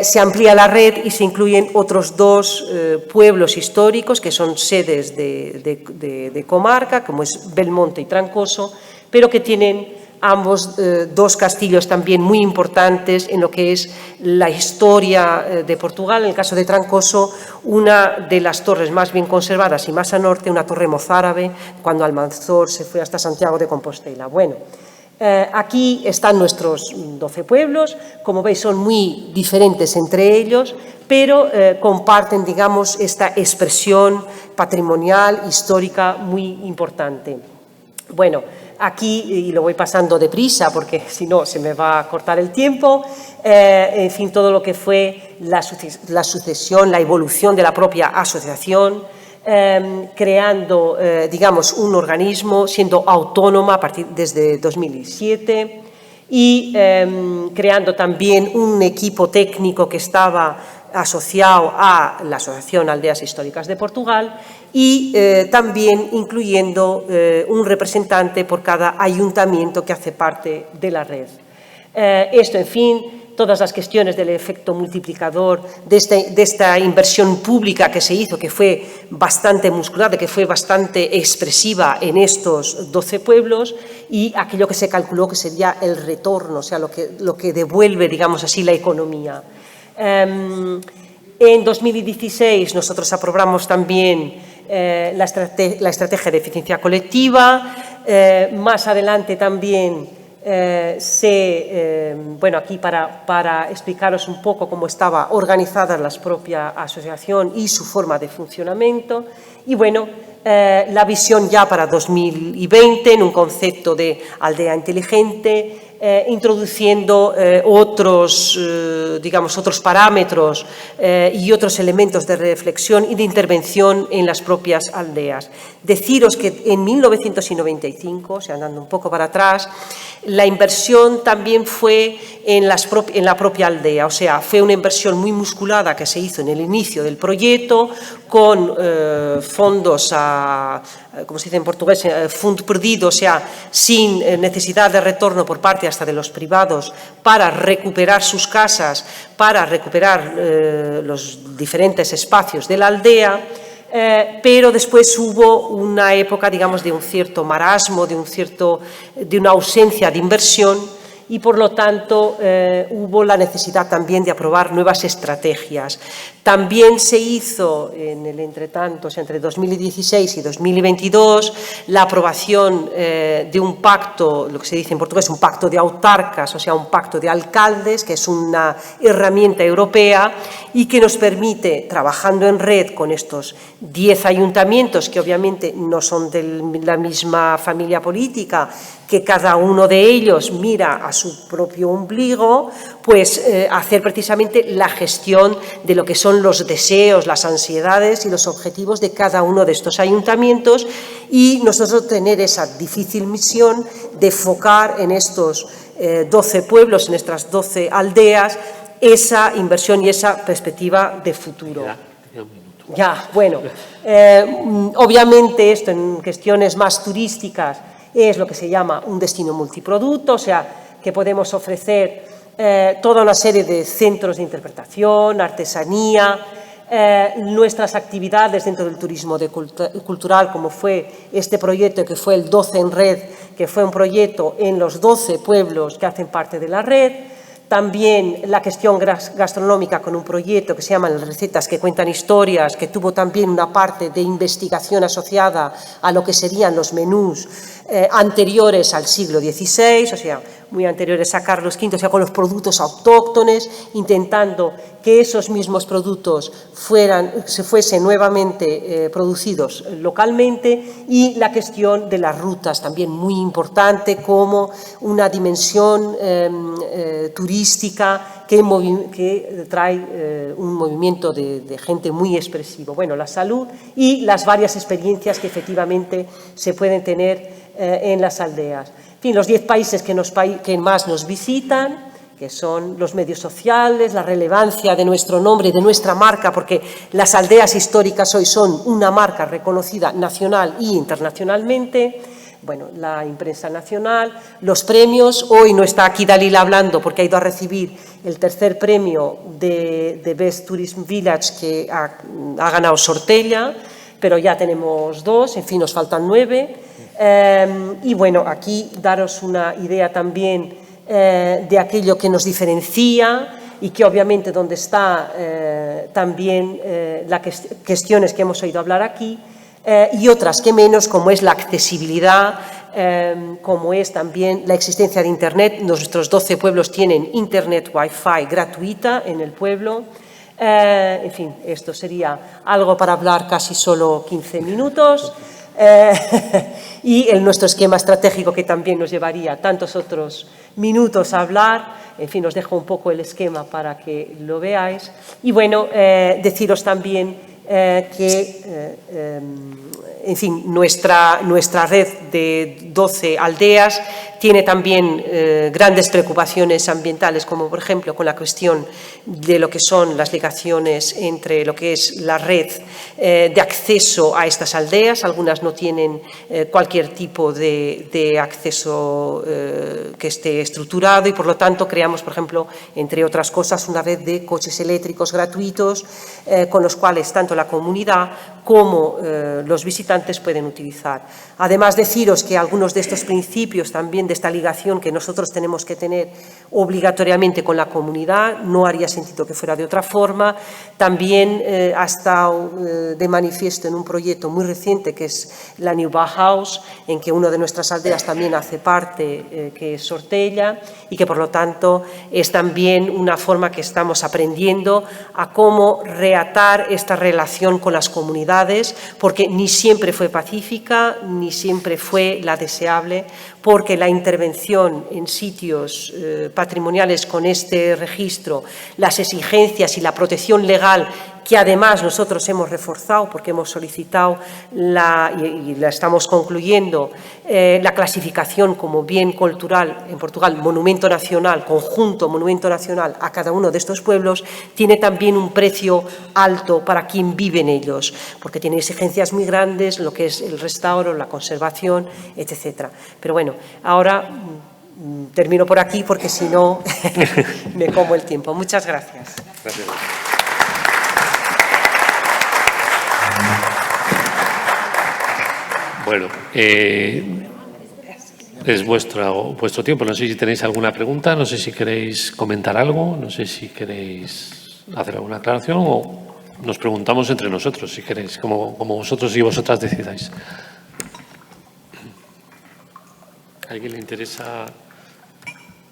S6: se amplía la red y se incluyen otros 2 pueblos históricos que son sedes de comarca, como es Belmonte y Trancoso, pero que tienen ambos 2 castillos también muy importantes en lo que es la historia de Portugal. En el caso de Trancoso, una de las torres más bien conservadas y más a norte, una torre mozárabe, cuando Almanzor se fue hasta Santiago de Compostela. Bueno, aquí están nuestros 12 pueblos, como veis son muy diferentes entre ellos, pero comparten, digamos, esta expresión patrimonial, histórica muy importante. Bueno, aquí, y lo voy pasando deprisa porque si no se me va a cortar el tiempo, en fin, todo lo que fue la sucesión, la evolución de la propia asociación, creando, digamos, un organismo, siendo autónoma desde 2007 y creando también un equipo técnico que estaba asociado a la Asociación Aldeas Históricas de Portugal y también incluyendo un representante por cada ayuntamiento que hace parte de la red. Esto, en fin, todas las cuestiones del efecto multiplicador de esta inversión pública que se hizo, que fue bastante musculada, que fue bastante expresiva en estos 12 pueblos, y aquello que se calculó que sería el retorno, o sea, lo que devuelve, digamos así, la economía. En 2016 nosotros aprobamos también la estrategia de eficiencia colectiva. Más adelante también bueno, aquí para explicaros un poco cómo estaba organizada la propia asociación y su forma de funcionamiento. Y bueno, la visión ya para 2020 en un concepto de aldea inteligente, introduciendo otros parámetros y otros elementos de reflexión y de intervención en las propias aldeas. Deciros que en 1995, o sea, andando un poco para atrás, la inversión también fue en la propia aldea, o sea, fue una inversión muy musculada que se hizo en el inicio del proyecto con fondos como se dice en portugués, fundo perdido, o sea, sin necesidad de retorno por parte hasta de los privados para recuperar sus casas, para recuperar los diferentes espacios de la aldea, pero después hubo una época, digamos, de un cierto marasmo, de una ausencia de inversión, y, por lo tanto, hubo la necesidad también de aprobar nuevas estrategias. También se hizo en el entretanto, o sea, entre 2016 y 2022, la aprobación de un pacto, lo que se dice en portugués, un pacto de autarcas, o sea, un pacto de alcaldes, que es una herramienta europea y que nos permite, trabajando en red con estos 10 ayuntamientos, que obviamente no son de la misma familia política, que cada uno de ellos mira a su propio ombligo, pues hacer precisamente la gestión de lo que son los deseos, las ansiedades y los objetivos de cada uno de estos ayuntamientos, y nosotros tener esa difícil misión de enfocar en estos 12 pueblos, en estas 12 aldeas, esa inversión y esa perspectiva de futuro. Ya, bueno, obviamente esto en cuestiones más turísticas es lo que se llama un destino multiproducto, o sea, que podemos ofrecer toda una serie de centros de interpretación, artesanía, nuestras actividades dentro del turismo cultural, como fue este proyecto que fue el 12 en Red, que fue un proyecto en los 12 pueblos que hacen parte de la red. También la cuestión gastronómica con un proyecto que se llama Las Recetas que Cuentan Historias, que tuvo también una parte de investigación asociada a lo que serían los menús anteriores al siglo XVI, o sea, muy anteriores a Carlos V, o sea, con los productos autóctones, intentando que esos mismos productos se fuesen nuevamente producidos localmente, y la cuestión de las rutas, también muy importante, como una dimensión turística que trae un movimiento de gente muy expresivo. Bueno, la salud y las varias experiencias que efectivamente se pueden tener en las aldeas. En fin, los 10 países que más nos visitan, que son los medios sociales, la relevancia de nuestro nombre, de nuestra marca, porque las aldeas históricas hoy son una marca reconocida nacional e internacionalmente. Bueno, la imprensa nacional, los premios. Hoy no está aquí Dalila hablando porque ha ido a recibir el tercer premio de Best Tourism Village que ha ganado Sortella, pero ya tenemos 2, en fin, nos faltan 9. Y bueno, aquí daros una idea también de aquello que nos diferencia y que obviamente donde está también las cuestiones que hemos oído hablar aquí, y otras que menos, como es la accesibilidad, como es también la existencia de Internet. Nuestros 12 pueblos tienen Internet Wi-Fi gratuita en el pueblo. En fin, esto sería algo para hablar casi solo 15 minutos. Y nuestro esquema estratégico, que también nos llevaría tantos otros minutos a hablar. En fin, os dejo un poco el esquema para que lo veáis. Y bueno, deciros también que, en fin, nuestra red de 12 aldeas tiene también grandes preocupaciones ambientales, como por ejemplo con la cuestión de lo que son las ligaciones entre lo que es la red de acceso a estas aldeas. Algunas no tienen cualquier tipo de acceso que esté estructurado, y por lo tanto creamos, por ejemplo, entre otras cosas, una red de coches eléctricos gratuitos con los cuales tanto la comunidad como los visitantes pueden utilizar. Además, deciros que algunos de estos principios también de esta ligación que nosotros tenemos que tener obligatoriamente con la comunidad, no haría sentido que fuera de otra forma. También ha estado de manifiesto en un proyecto muy reciente que es la New Bauhaus, en que una de nuestras aldeas también hace parte, que es Sortella, y que por lo tanto es también una forma que estamos aprendiendo a cómo reatar esta relación con las comunidades, porque ni siempre fue pacífica, ni siempre fue la deseable, porque la intervención en sitios patrimoniales con este registro, las exigencias y la protección legal, que además nosotros hemos reforzado porque hemos solicitado y la estamos concluyendo, la clasificación como bien cultural en Portugal, monumento nacional, conjunto monumento nacional a cada uno de estos pueblos, tiene también un precio alto para quien vive en ellos, porque tiene exigencias muy grandes, lo que es el restauro, la conservación, etcétera. Pero bueno, ahora termino por aquí porque si no me como el tiempo. Muchas gracias.
S1: Gracias. Bueno, es vuestro tiempo. No sé si tenéis alguna pregunta, no sé si queréis comentar algo, no sé si queréis hacer alguna aclaración o nos preguntamos entre nosotros, si queréis, como vosotros y vosotras decidáis. ¿A alguien le interesa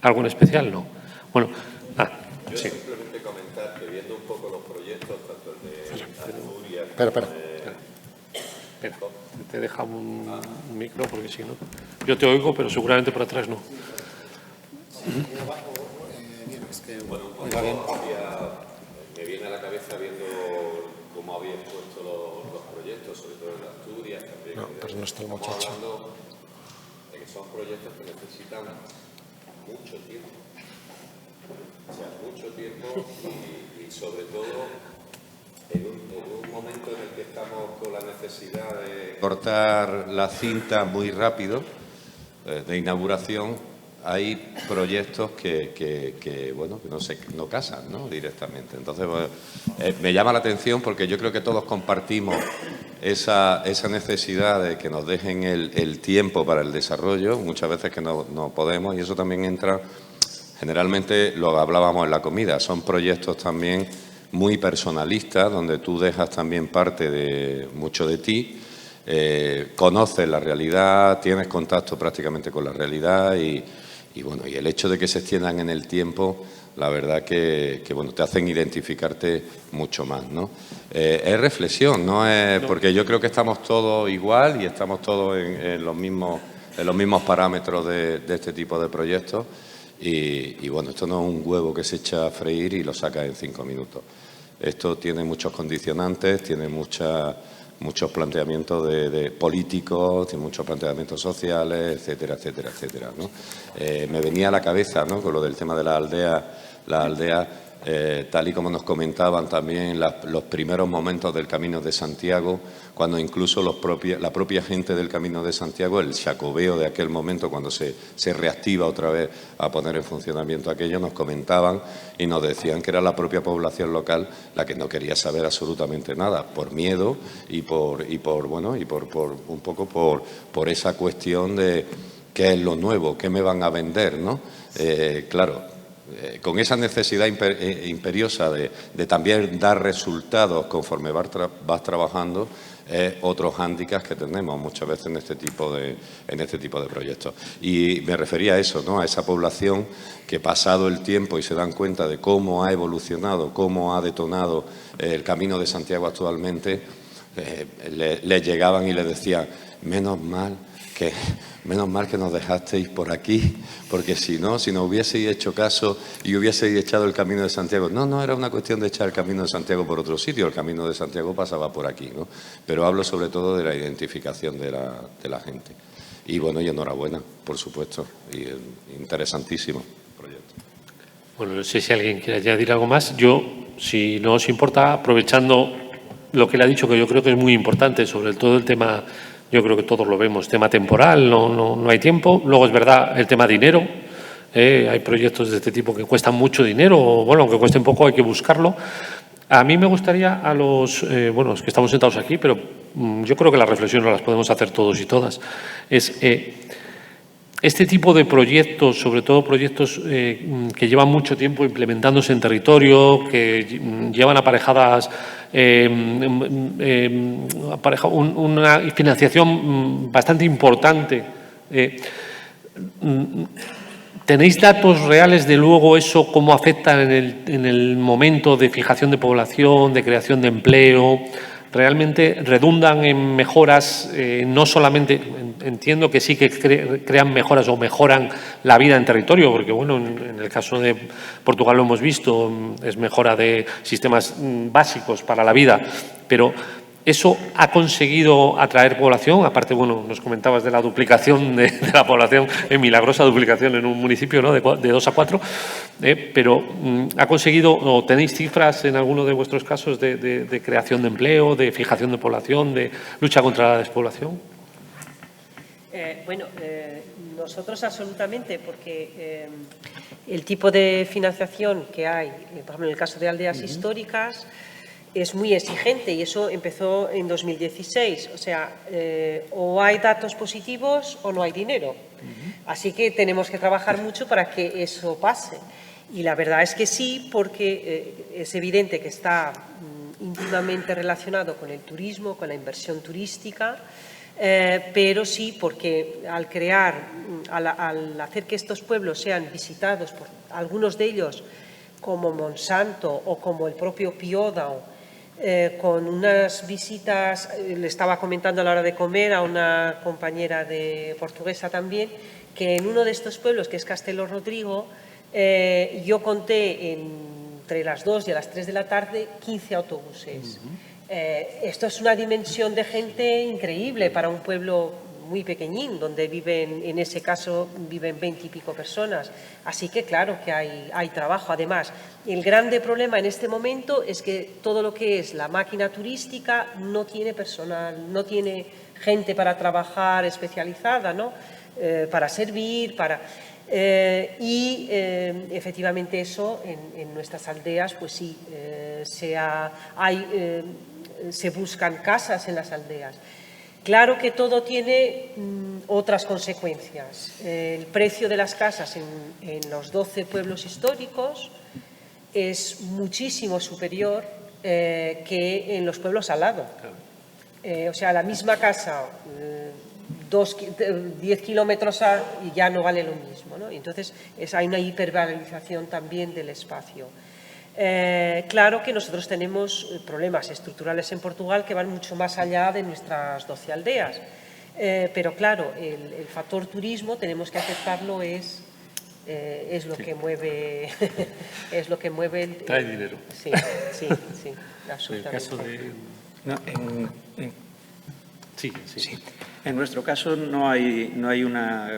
S1: algo en especial? No. Bueno, sí.
S7: Simplemente comentar que viendo un poco los proyectos, tanto el de Asturias...
S2: Espera.
S1: Espera, te deja un micro porque si no... Yo te oigo, pero seguramente por atrás no.
S7: Bueno, un poco me viene a la cabeza viendo cómo habéis puesto los proyectos, sobre todo en Asturias también.
S2: No, pero no está el muchacho.
S7: Hablando de que son proyectos que necesitan mucho tiempo. O sea, mucho tiempo y sobre todo en un momento en el que estamos con la necesidad de cortar la cinta muy rápido de inauguración, hay proyectos que no casan, ¿no? Directamente. Entonces, me llama la atención porque yo creo que todos compartimos esa necesidad de que nos dejen el tiempo para el desarrollo, muchas veces que no podemos, y eso también entra, generalmente lo hablábamos en la comida, son proyectos también muy personalistas, donde tú dejas también parte de mucho de ti, conoces la realidad, tienes contacto prácticamente con la realidad y el hecho de que se extiendan en el tiempo, la verdad que te hacen identificarte mucho más, ¿no? Es reflexión, no es porque yo creo que estamos todos igual y estamos todos en los mismos parámetros de este tipo de proyectos y esto no es un huevo que se echa a freír y lo saca en 5 minutos. Esto tiene muchos condicionantes, tiene muchos planteamientos de políticos, tiene muchos planteamientos sociales, etcétera, etcétera, etcétera, ¿no? Me venía a la cabeza, ¿no?, con lo del tema de la aldea, tal y como nos comentaban también los primeros momentos del Camino de Santiago, cuando incluso la propia gente del Camino de Santiago, el xacobeo de aquel momento, cuando se reactiva otra vez a poner en funcionamiento aquello, nos comentaban y nos decían que era la propia población local la que no quería saber absolutamente nada, por miedo y por un poco por esa cuestión de qué es lo nuevo, qué me van a vender, ¿no? Con esa necesidad imperiosa de también dar resultados conforme vas trabajando, otros hándicaps que tenemos muchas veces en este tipo de proyectos. Y me refería a eso, ¿no?, a esa población que pasado el tiempo y se dan cuenta de cómo ha evolucionado, cómo ha detonado el Camino de Santiago actualmente, le llegaban y le decían, menos mal que nos dejasteis por aquí, porque si nos hubieseis hecho caso y hubieseis echado el Camino de Santiago. No era una cuestión de echar el Camino de Santiago por otro sitio, el Camino de Santiago pasaba por aquí, ¿no? Pero hablo sobre todo de la identificación de la gente. Y y enhorabuena, por supuesto, y interesantísimo proyecto.
S1: Bueno, no sé si alguien quiere añadir algo más. Yo, si no os importa, aprovechando lo que él ha dicho, que yo creo que es muy importante, sobre todo el tema... Yo creo que todos lo vemos, tema temporal, no hay tiempo. Luego es verdad el tema dinero, hay proyectos de este tipo que cuestan mucho dinero, aunque cuesten poco hay que buscarlo. A mí me gustaría a los que estamos sentados aquí, pero yo creo que las reflexiones las podemos hacer todos y todas, este tipo de proyectos, sobre todo proyectos que llevan mucho tiempo implementándose en territorio, que llevan aparejadas una financiación bastante importante. ¿Tenéis datos reales de luego eso cómo afecta en el momento de fijación de población, de creación de empleo? ¿Realmente redundan en mejoras? No solamente, entiendo que sí que crean mejoras o mejoran la vida en territorio, porque en el caso de Portugal lo hemos visto, es mejora de sistemas básicos para la vida, pero ¿eso ha conseguido atraer población? Aparte, nos comentabas de la duplicación de la población, milagrosa duplicación en un municipio, ¿no?, de 2 a 4, pero ¿ha conseguido, o tenéis cifras en alguno de vuestros casos de creación de empleo, de fijación de población, de lucha contra la despoblación?
S6: Nosotros absolutamente, porque el tipo de financiación que hay, por ejemplo, en el caso de aldeas históricas, es muy exigente y eso empezó en 2016. O sea, o hay datos positivos o no hay dinero. Así que tenemos que trabajar mucho para que eso pase. Y la verdad es que sí, porque es evidente que está íntimamente relacionado con el turismo, con la inversión turística, pero sí porque al hacer que estos pueblos sean visitados por algunos de ellos como Monsanto o como el propio Piódao, con unas visitas, le estaba comentando a la hora de comer a una compañera portuguesa también, que en uno de estos pueblos, que es Castelo Rodrigo, yo conté entre las 2 y a las 3 de la tarde 15 autobuses. Esto es una dimensión de gente increíble para un pueblo muy pequeñín, donde viven, en ese caso, viven 20 y pico personas. Así que claro que hay trabajo. Además, el grande problema en este momento es que todo lo que es la máquina turística no tiene personal, no tiene gente para trabajar especializada, ¿no? Para servir, efectivamente eso en nuestras aldeas, pues sí, se buscan casas en las aldeas. Claro que todo tiene otras consecuencias. El precio de las casas en los 12 pueblos históricos es muchísimo superior que en los pueblos al lado. O sea, la misma casa, 10 kilómetros y ya no vale lo mismo, ¿no? Entonces, hay una hipervalorización también del espacio. Claro que nosotros tenemos problemas estructurales en Portugal que van mucho más allá de nuestras 12 aldeas. Pero claro, el factor turismo, tenemos que aceptarlo, es lo que mueve es lo que mueve
S1: trae dinero.
S6: Sí, absolutamente.
S1: En el caso de... Sí.
S5: En nuestro caso no hay una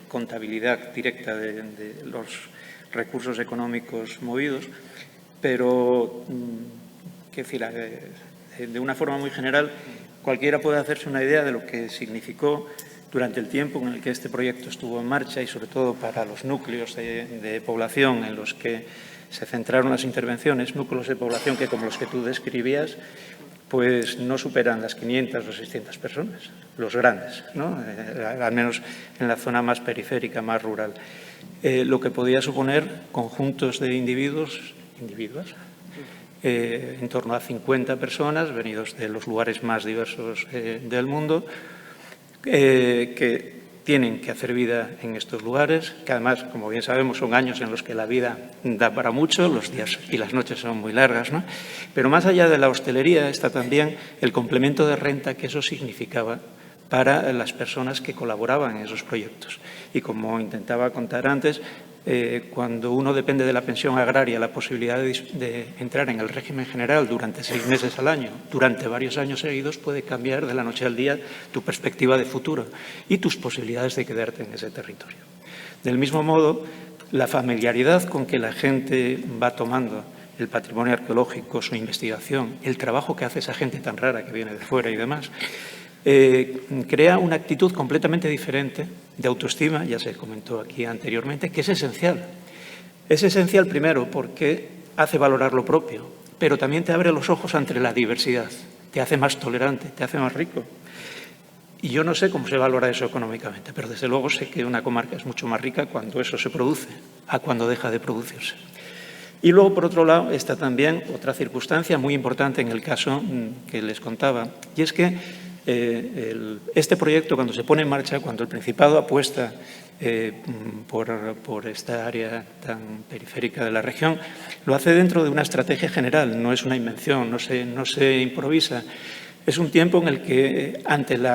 S5: contabilidad directa de los recursos económicos movidos, pero de una forma muy general, cualquiera puede hacerse una idea de lo que significó durante el tiempo en el que este proyecto estuvo en marcha y sobre todo para los núcleos de población en los que se centraron las intervenciones, núcleos de población que, como los que tú describías, pues no superan las 500 o 600 personas, los grandes, ¿no? Al menos en la zona más periférica, más rural. Lo que podía suponer conjuntos de individuas, en torno a 50 personas, venidos de los lugares más diversos del mundo, que tienen que hacer vida en estos lugares, que además, como bien sabemos, son años en los que la vida da para mucho, los días y las noches son muy largas, ¿no? Pero más allá de la hostelería está también el complemento de renta que eso significaba para las personas que colaboraban en esos proyectos. Y como intentaba contar antes, cuando uno depende de la pensión agraria, la posibilidad de entrar en el régimen general durante 6 meses al año, durante varios años seguidos, puede cambiar de la noche al día tu perspectiva de futuro y tus posibilidades de quedarte en ese territorio. Del mismo modo, la familiaridad con que la gente va tomando el patrimonio arqueológico, su investigación, el trabajo que hace esa gente tan rara que viene de fuera y demás, crea una actitud completamente diferente de autoestima, ya se comentó aquí anteriormente, que es esencial. Es esencial primero porque hace valorar lo propio, pero también te abre los ojos ante la diversidad, te hace más tolerante, te hace más rico. Y yo no sé cómo se valora eso económicamente, pero desde luego sé que una comarca es mucho más rica cuando eso se produce, a cuando deja de producirse. Y luego, por otro lado, está también otra circunstancia muy importante en el caso que les contaba, y es que este proyecto, cuando se pone en marcha, cuando el Principado apuesta por esta área tan periférica de la región, lo hace dentro de una estrategia general, no es una invención, no se improvisa. Es un tiempo en el que, ante el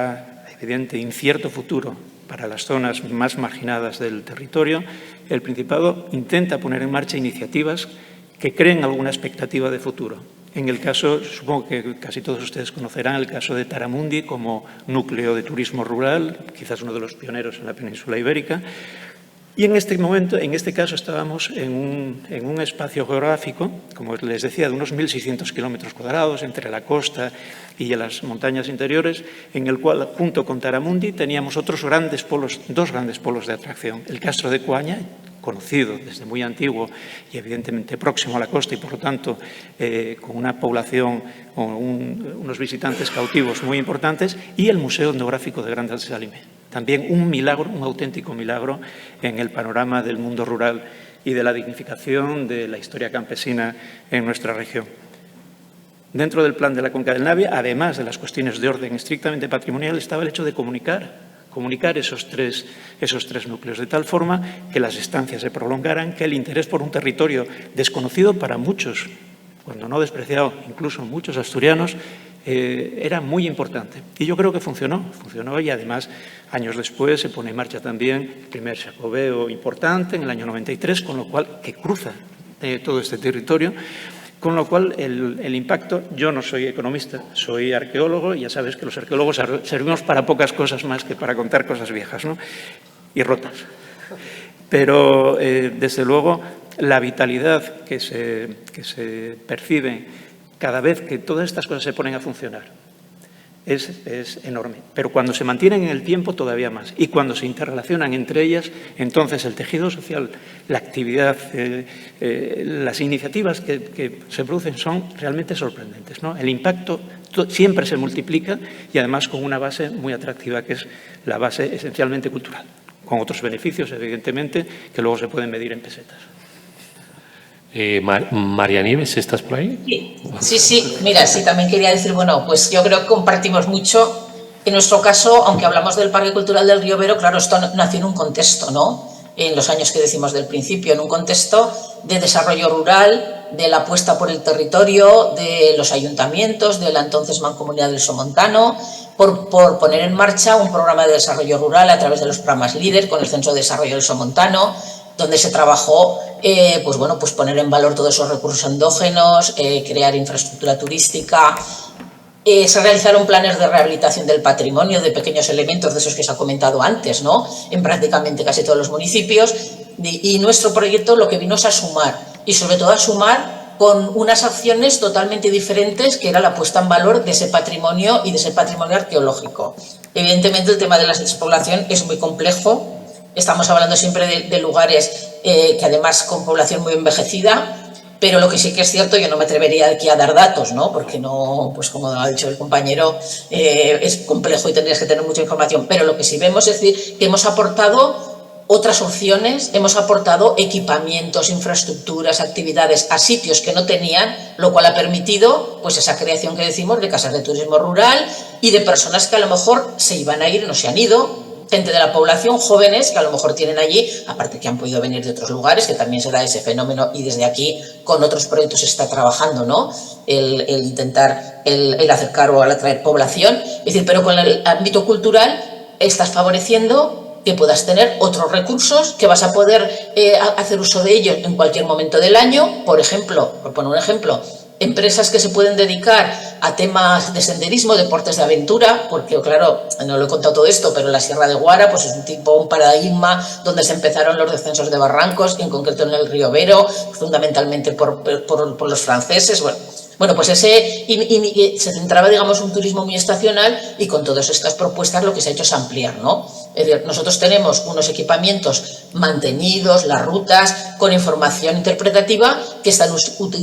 S5: evidente incierto futuro para las zonas más marginadas del territorio, el Principado intenta poner en marcha iniciativas que creen alguna expectativa de futuro. En el caso, supongo que casi todos ustedes conocerán el caso de Taramundi como núcleo de turismo rural, quizás uno de los pioneros en la península ibérica. Y en este momento, en este caso, estábamos en un espacio geográfico, como les decía, de unos 1.600 kilómetros cuadrados entre la costa y las montañas interiores, en el cual, junto con Taramundi, teníamos dos grandes polos de atracción. El Castro de Coaña, conocido desde muy antiguo y evidentemente próximo a la costa y, por lo tanto, con una población o unos visitantes cautivos muy importantes, y el Museo Etnográfico de Granda de Salimé. también un milagro, un auténtico milagro en el panorama del mundo rural y de la dignificación de la historia campesina en nuestra región. Dentro del plan de la Cuenca del Navia, además de las cuestiones de orden estrictamente patrimonial, estaba el hecho de comunicar esos tres núcleos, de tal forma que las estancias se prolongaran, que el interés por un territorio desconocido para muchos, cuando no despreciado, incluso muchos asturianos, era muy importante. Y yo creo que funcionó y además años después se pone en marcha también el primer xacobeo importante en el año 93, con lo cual, que cruza todo este territorio, con lo cual el impacto, yo no soy economista, soy arqueólogo y ya sabes que los arqueólogos servimos para pocas cosas más que para contar cosas viejas, ¿no? Y rotas. Pero desde luego la vitalidad que se percibe cada vez que todas estas cosas se ponen a funcionar es enorme. Pero cuando se mantienen en el tiempo todavía más. Y cuando se interrelacionan entre ellas, entonces el tejido social, la actividad, las iniciativas que se producen son realmente sorprendentes, ¿no? El impacto siempre se multiplica y además con una base muy atractiva que es la base esencialmente cultural, con otros beneficios, evidentemente, que luego se pueden medir en pesetas.
S1: María Nieves, ¿estás por ahí?
S4: Sí. Mira, sí, también quería decir, bueno, pues yo creo que compartimos mucho. En nuestro caso, aunque hablamos del Parque Cultural del Río Vero, claro, esto nació en un contexto, ¿no? En los años que decimos del principio, en un contexto de desarrollo rural, de la apuesta por el territorio, de los ayuntamientos, de la entonces Mancomunidad del Somontano, por poner en marcha un programa de desarrollo rural a través de los programas LEADER con el Centro de Desarrollo del Somontano, donde se trabajó pues poner en valor todos esos recursos endógenos, crear infraestructura turística. Se realizaron planes de rehabilitación del patrimonio, de pequeños elementos de esos que se ha comentado antes, ¿no? En prácticamente casi todos los municipios. Y nuestro proyecto lo que vino es a sumar, y sobre todo a sumar con unas acciones totalmente diferentes, que era la puesta en valor de ese patrimonio y de ese patrimonio arqueológico. Evidentemente el tema de la despoblación es muy complejo. Estamos hablando siempre de lugares que además con población muy envejecida, pero lo que sí que es cierto, yo no me atrevería aquí a dar datos, ¿no? Porque no, pues como ha dicho el compañero, es complejo y tendrías que tener mucha información, pero lo que sí vemos es decir que hemos aportado otras opciones, hemos aportado equipamientos, infraestructuras, actividades a sitios que no tenían, lo cual ha permitido pues esa creación que decimos de casas de turismo rural y de personas que a lo mejor se iban a ir, no se han ido, gente de la población, jóvenes que a lo mejor tienen allí, aparte que han podido venir de otros lugares, que también se da ese fenómeno y desde aquí con otros proyectos se está trabajando, ¿no? El intentar el acercar o el atraer población, es decir, pero con el ámbito cultural estás favoreciendo que puedas tener otros recursos, que vas a poder hacer uso de ellos en cualquier momento del año. Por ejemplo, por poner un ejemplo, empresas que se pueden dedicar a temas de senderismo, deportes de aventura, porque claro, no lo he contado todo esto, pero la Sierra de Guara pues es un paradigma donde se empezaron los descensos de barrancos, en concreto en el Río Vero, fundamentalmente por los franceses. Bueno, pues se centraba, digamos, un turismo muy estacional y con todas estas propuestas lo que se ha hecho es ampliar, ¿no? Es decir, nosotros tenemos unos equipamientos mantenidos, las rutas, con información interpretativa que están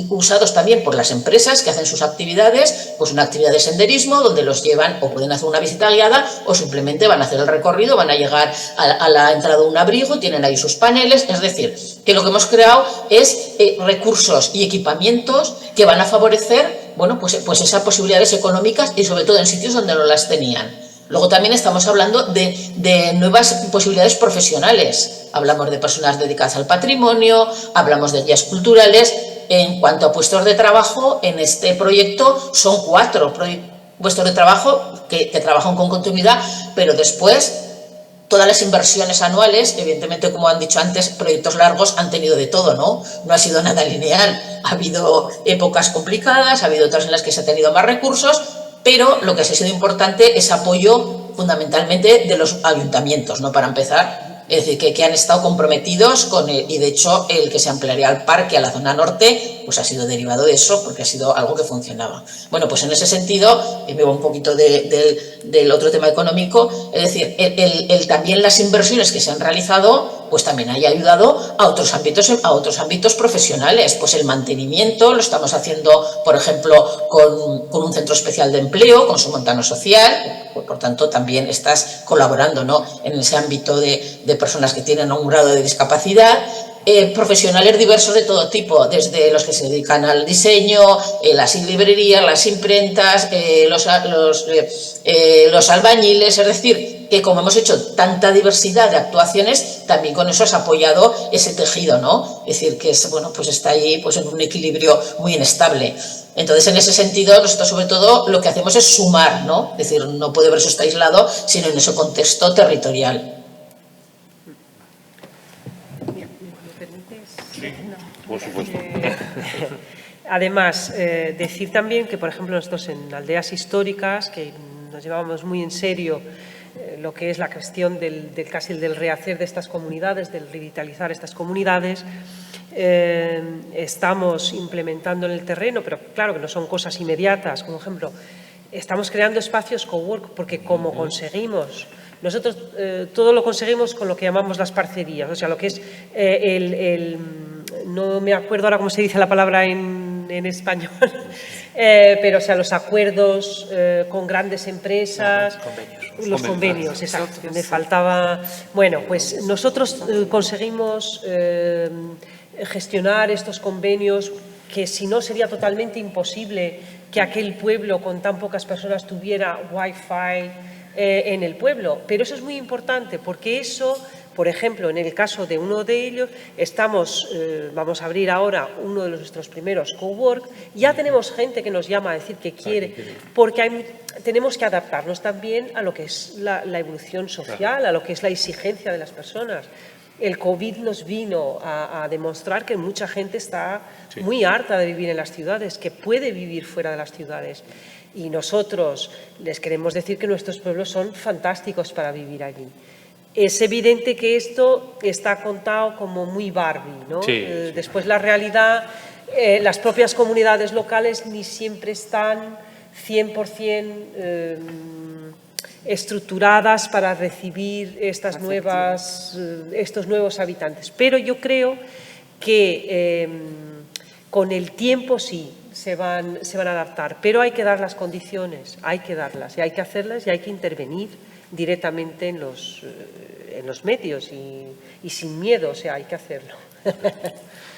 S4: usados también por las empresas que hacen sus actividades, pues una actividad de senderismo donde los llevan o pueden hacer una visita guiada o simplemente van a hacer el recorrido, van a llegar a la entrada de un abrigo, tienen ahí sus paneles, es decir, que lo que hemos creado es recursos y equipamientos que van a favorecer, bueno, pues esas posibilidades económicas y sobre todo en sitios donde no las tenían. Luego también estamos hablando de nuevas posibilidades profesionales. Hablamos de personas dedicadas al patrimonio, hablamos de guías culturales. En cuanto a puestos de trabajo, en este proyecto son 4 puestos de trabajo que trabajan con continuidad, pero después todas las inversiones anuales, evidentemente, como han dicho antes, proyectos largos han tenido de todo, ¿no? No ha sido nada lineal. Ha habido épocas complicadas, ha habido otras en las que se ha tenido más recursos, pero lo que sí ha sido importante es apoyo fundamentalmente de los ayuntamientos, ¿no? Para empezar, es decir, que han estado comprometidos con y de hecho el que se ampliaría al parque, a la zona norte, pues ha sido derivado de eso, porque ha sido algo que funcionaba. Bueno, pues en ese sentido, y me voy un poquito del otro tema económico, es decir, también las inversiones que se han realizado, pues también haya ayudado a otros ámbitos profesionales. Pues el mantenimiento lo estamos haciendo, por ejemplo, con un centro especial de empleo, con su montano social. Por tanto, también estás colaborando, ¿no?, en ese ámbito de personas que tienen un grado de discapacidad. Profesionales diversos de todo tipo, desde los que se dedican al diseño, las librerías, las imprentas, los albañiles, es decir, que como hemos hecho tanta diversidad de actuaciones, también con eso has apoyado ese tejido, ¿no? Es decir, que bueno, pues está ahí pues en un equilibrio muy inestable. Entonces, en ese sentido, nosotros sobre todo lo que hacemos es sumar, ¿no? Es decir, no puede verse esto aislado, sino en ese contexto territorial.
S1: Por supuesto.
S6: Además, decir también que, por ejemplo, nosotros en Aldeas Históricas, que nos llevábamos muy en serio lo que es la cuestión del rehacer de estas comunidades, del revitalizar estas comunidades, estamos implementando en el terreno, pero claro que no son cosas inmediatas. Como ejemplo, estamos creando espacios cowork, porque como conseguimos, nosotros todo lo conseguimos con lo que llamamos las parcerías, o sea, lo que es no me acuerdo ahora cómo se dice la palabra en español, pero o sea, los acuerdos con grandes empresas, los convenios, exacto, me faltaba. Bueno, pues nosotros conseguimos gestionar estos convenios, que si no sería totalmente imposible que aquel pueblo con tan pocas personas tuviera wifi en el pueblo. Pero eso es muy importante, porque eso, por ejemplo, en el caso de uno de ellos, vamos a abrir ahora uno de nuestros primeros cowork. Ya tenemos gente que nos llama a decir que quiere, porque tenemos que adaptarnos también a lo que es la evolución social, a lo que es la exigencia de las personas. El COVID nos vino a demostrar que mucha gente está muy harta de vivir en las ciudades, que puede vivir fuera de las ciudades. Y nosotros les queremos decir que nuestros pueblos son fantásticos para vivir allí. Es evidente que esto está contado como muy Barbie, ¿no?
S1: Sí,
S6: Después la realidad, las propias comunidades locales ni siempre están 100% estructuradas para recibir estos nuevos habitantes. Pero yo creo que con el tiempo sí se van a adaptar, pero hay que dar las condiciones, hay que darlas, y hay que hacerlas, y hay que intervenir directamente en los medios y sin miedo, o sea, hay que hacerlo.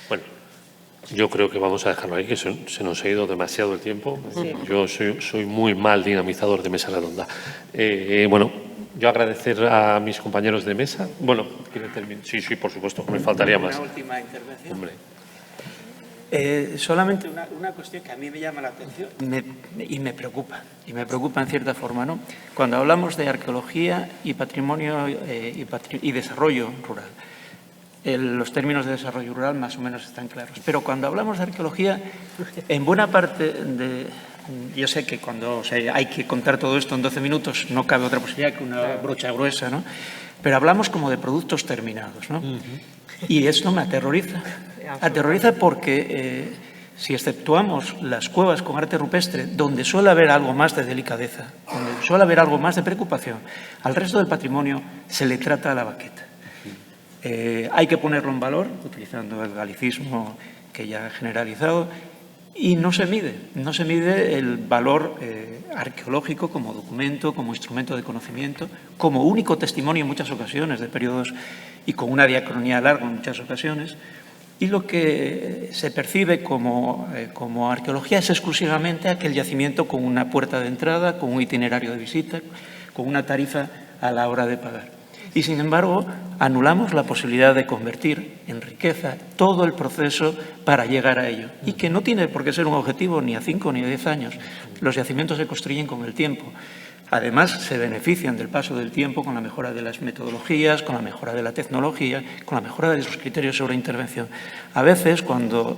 S1: Bueno, yo creo que vamos a dejarlo ahí, que se nos ha ido demasiado el tiempo. Sí. Yo soy muy mal dinamizador de mesa redonda. Bueno, yo agradecer a mis compañeros de mesa. Bueno, ¿quiere terminar? Sí, por supuesto, me faltaría más.
S5: Una última intervención.
S1: Hombre.
S5: Solamente una cuestión que a mí me llama la atención y me preocupa en cierta forma, ¿no? Cuando hablamos de arqueología y patrimonio y desarrollo rural, los términos de desarrollo rural más o menos están claros, pero cuando hablamos de arqueología, en buena parte yo sé que cuando hay que contar todo esto en 12 minutos no cabe otra posibilidad que una brocha gruesa, ¿no? Pero hablamos como de productos terminados, ¿no? Y esto me aterroriza. Aterroriza porque si exceptuamos las cuevas con arte rupestre, donde suele haber algo más de delicadeza, donde suele haber algo más de preocupación, al resto del patrimonio se le trata a la baqueta. Hay que ponerlo en valor, utilizando el galicismo que ya he generalizado, y no se mide el valor arqueológico como documento, como instrumento de conocimiento, como único testimonio en muchas ocasiones de periodos y con una diacronía larga en muchas ocasiones. Y lo que se percibe como arqueología es exclusivamente aquel yacimiento con una puerta de entrada, con un itinerario de visita, con una tarifa a la hora de pagar. Y, sin embargo, anulamos la posibilidad de convertir en riqueza todo el proceso para llegar a ello. Y que no tiene por qué ser un objetivo ni a 5 ni a 10 años. Los yacimientos se construyen con el tiempo. Además, se benefician del paso del tiempo con la mejora de las metodologías, con la mejora de la tecnología, con la mejora de sus criterios sobre intervención. A veces, cuando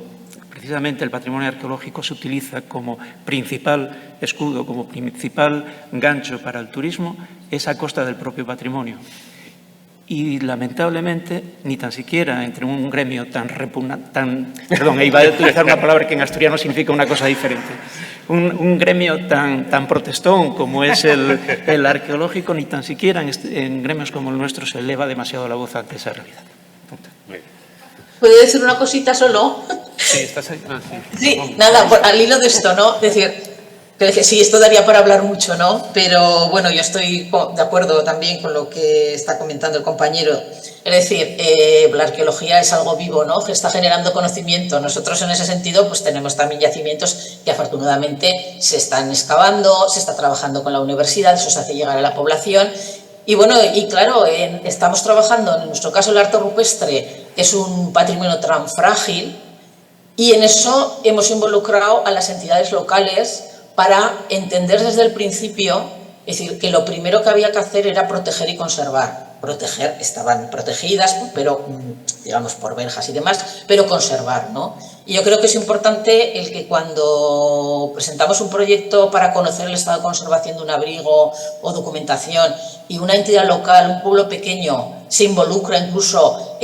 S5: precisamente el patrimonio arqueológico se utiliza como principal escudo, como principal gancho para el turismo, es a costa del propio patrimonio. y lamentablemente ni tan siquiera entre un gremio tan repugnante, perdón, iba a utilizar una palabra que en asturiano significa una cosa diferente, un gremio tan protestón como es el arqueológico, ni tan siquiera en gremios como el nuestro se eleva demasiado la voz ante esa realidad.
S4: ¿Puedo decir una cosita solo?
S1: Sí, estás ahí. Ah, sí.
S4: Sí, nada, al hilo de esto, ¿no? Es decir, que sí, esto daría para hablar mucho, ¿no? Pero bueno, yo estoy de acuerdo también con lo que está comentando el compañero. Es decir, la arqueología es algo vivo, ¿no? Que está generando conocimiento. Nosotros en ese sentido pues tenemos también yacimientos que afortunadamente se están excavando, se está trabajando con la universidad, eso se hace llegar a la población. Y bueno, y claro, estamos trabajando, en nuestro caso el arte rupestre, que es un patrimonio tan frágil, y en eso hemos involucrado a las entidades locales para entender desde el principio, es decir, que lo primero que había que hacer era proteger y conservar. Proteger, estaban protegidas, pero digamos por verjas y demás, pero conservar, ¿no? Y yo creo que es importante el que cuando presentamos un proyecto para conocer el estado de conservación de un abrigo o documentación y una entidad local, un pueblo pequeño, se involucra incluso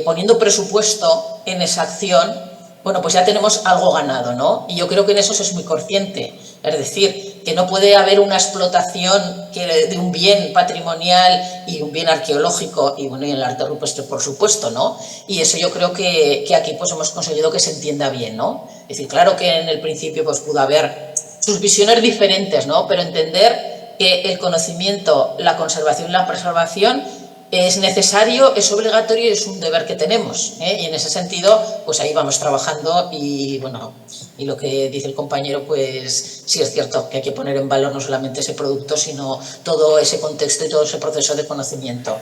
S4: poniendo presupuesto en esa acción, bueno, pues ya tenemos algo ganado, ¿no? Y yo creo que en eso se es muy consciente. Es decir, que no puede haber una explotación de un bien patrimonial y un bien arqueológico, y bueno, y el arte rupestre, por supuesto, ¿no? Y eso yo creo que aquí pues hemos conseguido que se entienda bien, ¿no? Es decir, claro que en el principio pues pudo haber sus visiones diferentes, ¿no? Pero entender que el conocimiento, la conservación y la preservación es necesario, es obligatorio y es un deber que tenemos, ¿eh? Y en ese sentido, pues ahí vamos trabajando y bueno, y lo que dice el compañero, pues sí es cierto que hay que poner en valor no solamente ese producto, sino todo ese contexto y todo ese proceso de conocimiento.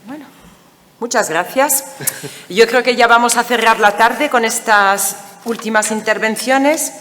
S8: Bueno, muchas gracias. Yo creo que ya vamos a cerrar la tarde con estas últimas intervenciones.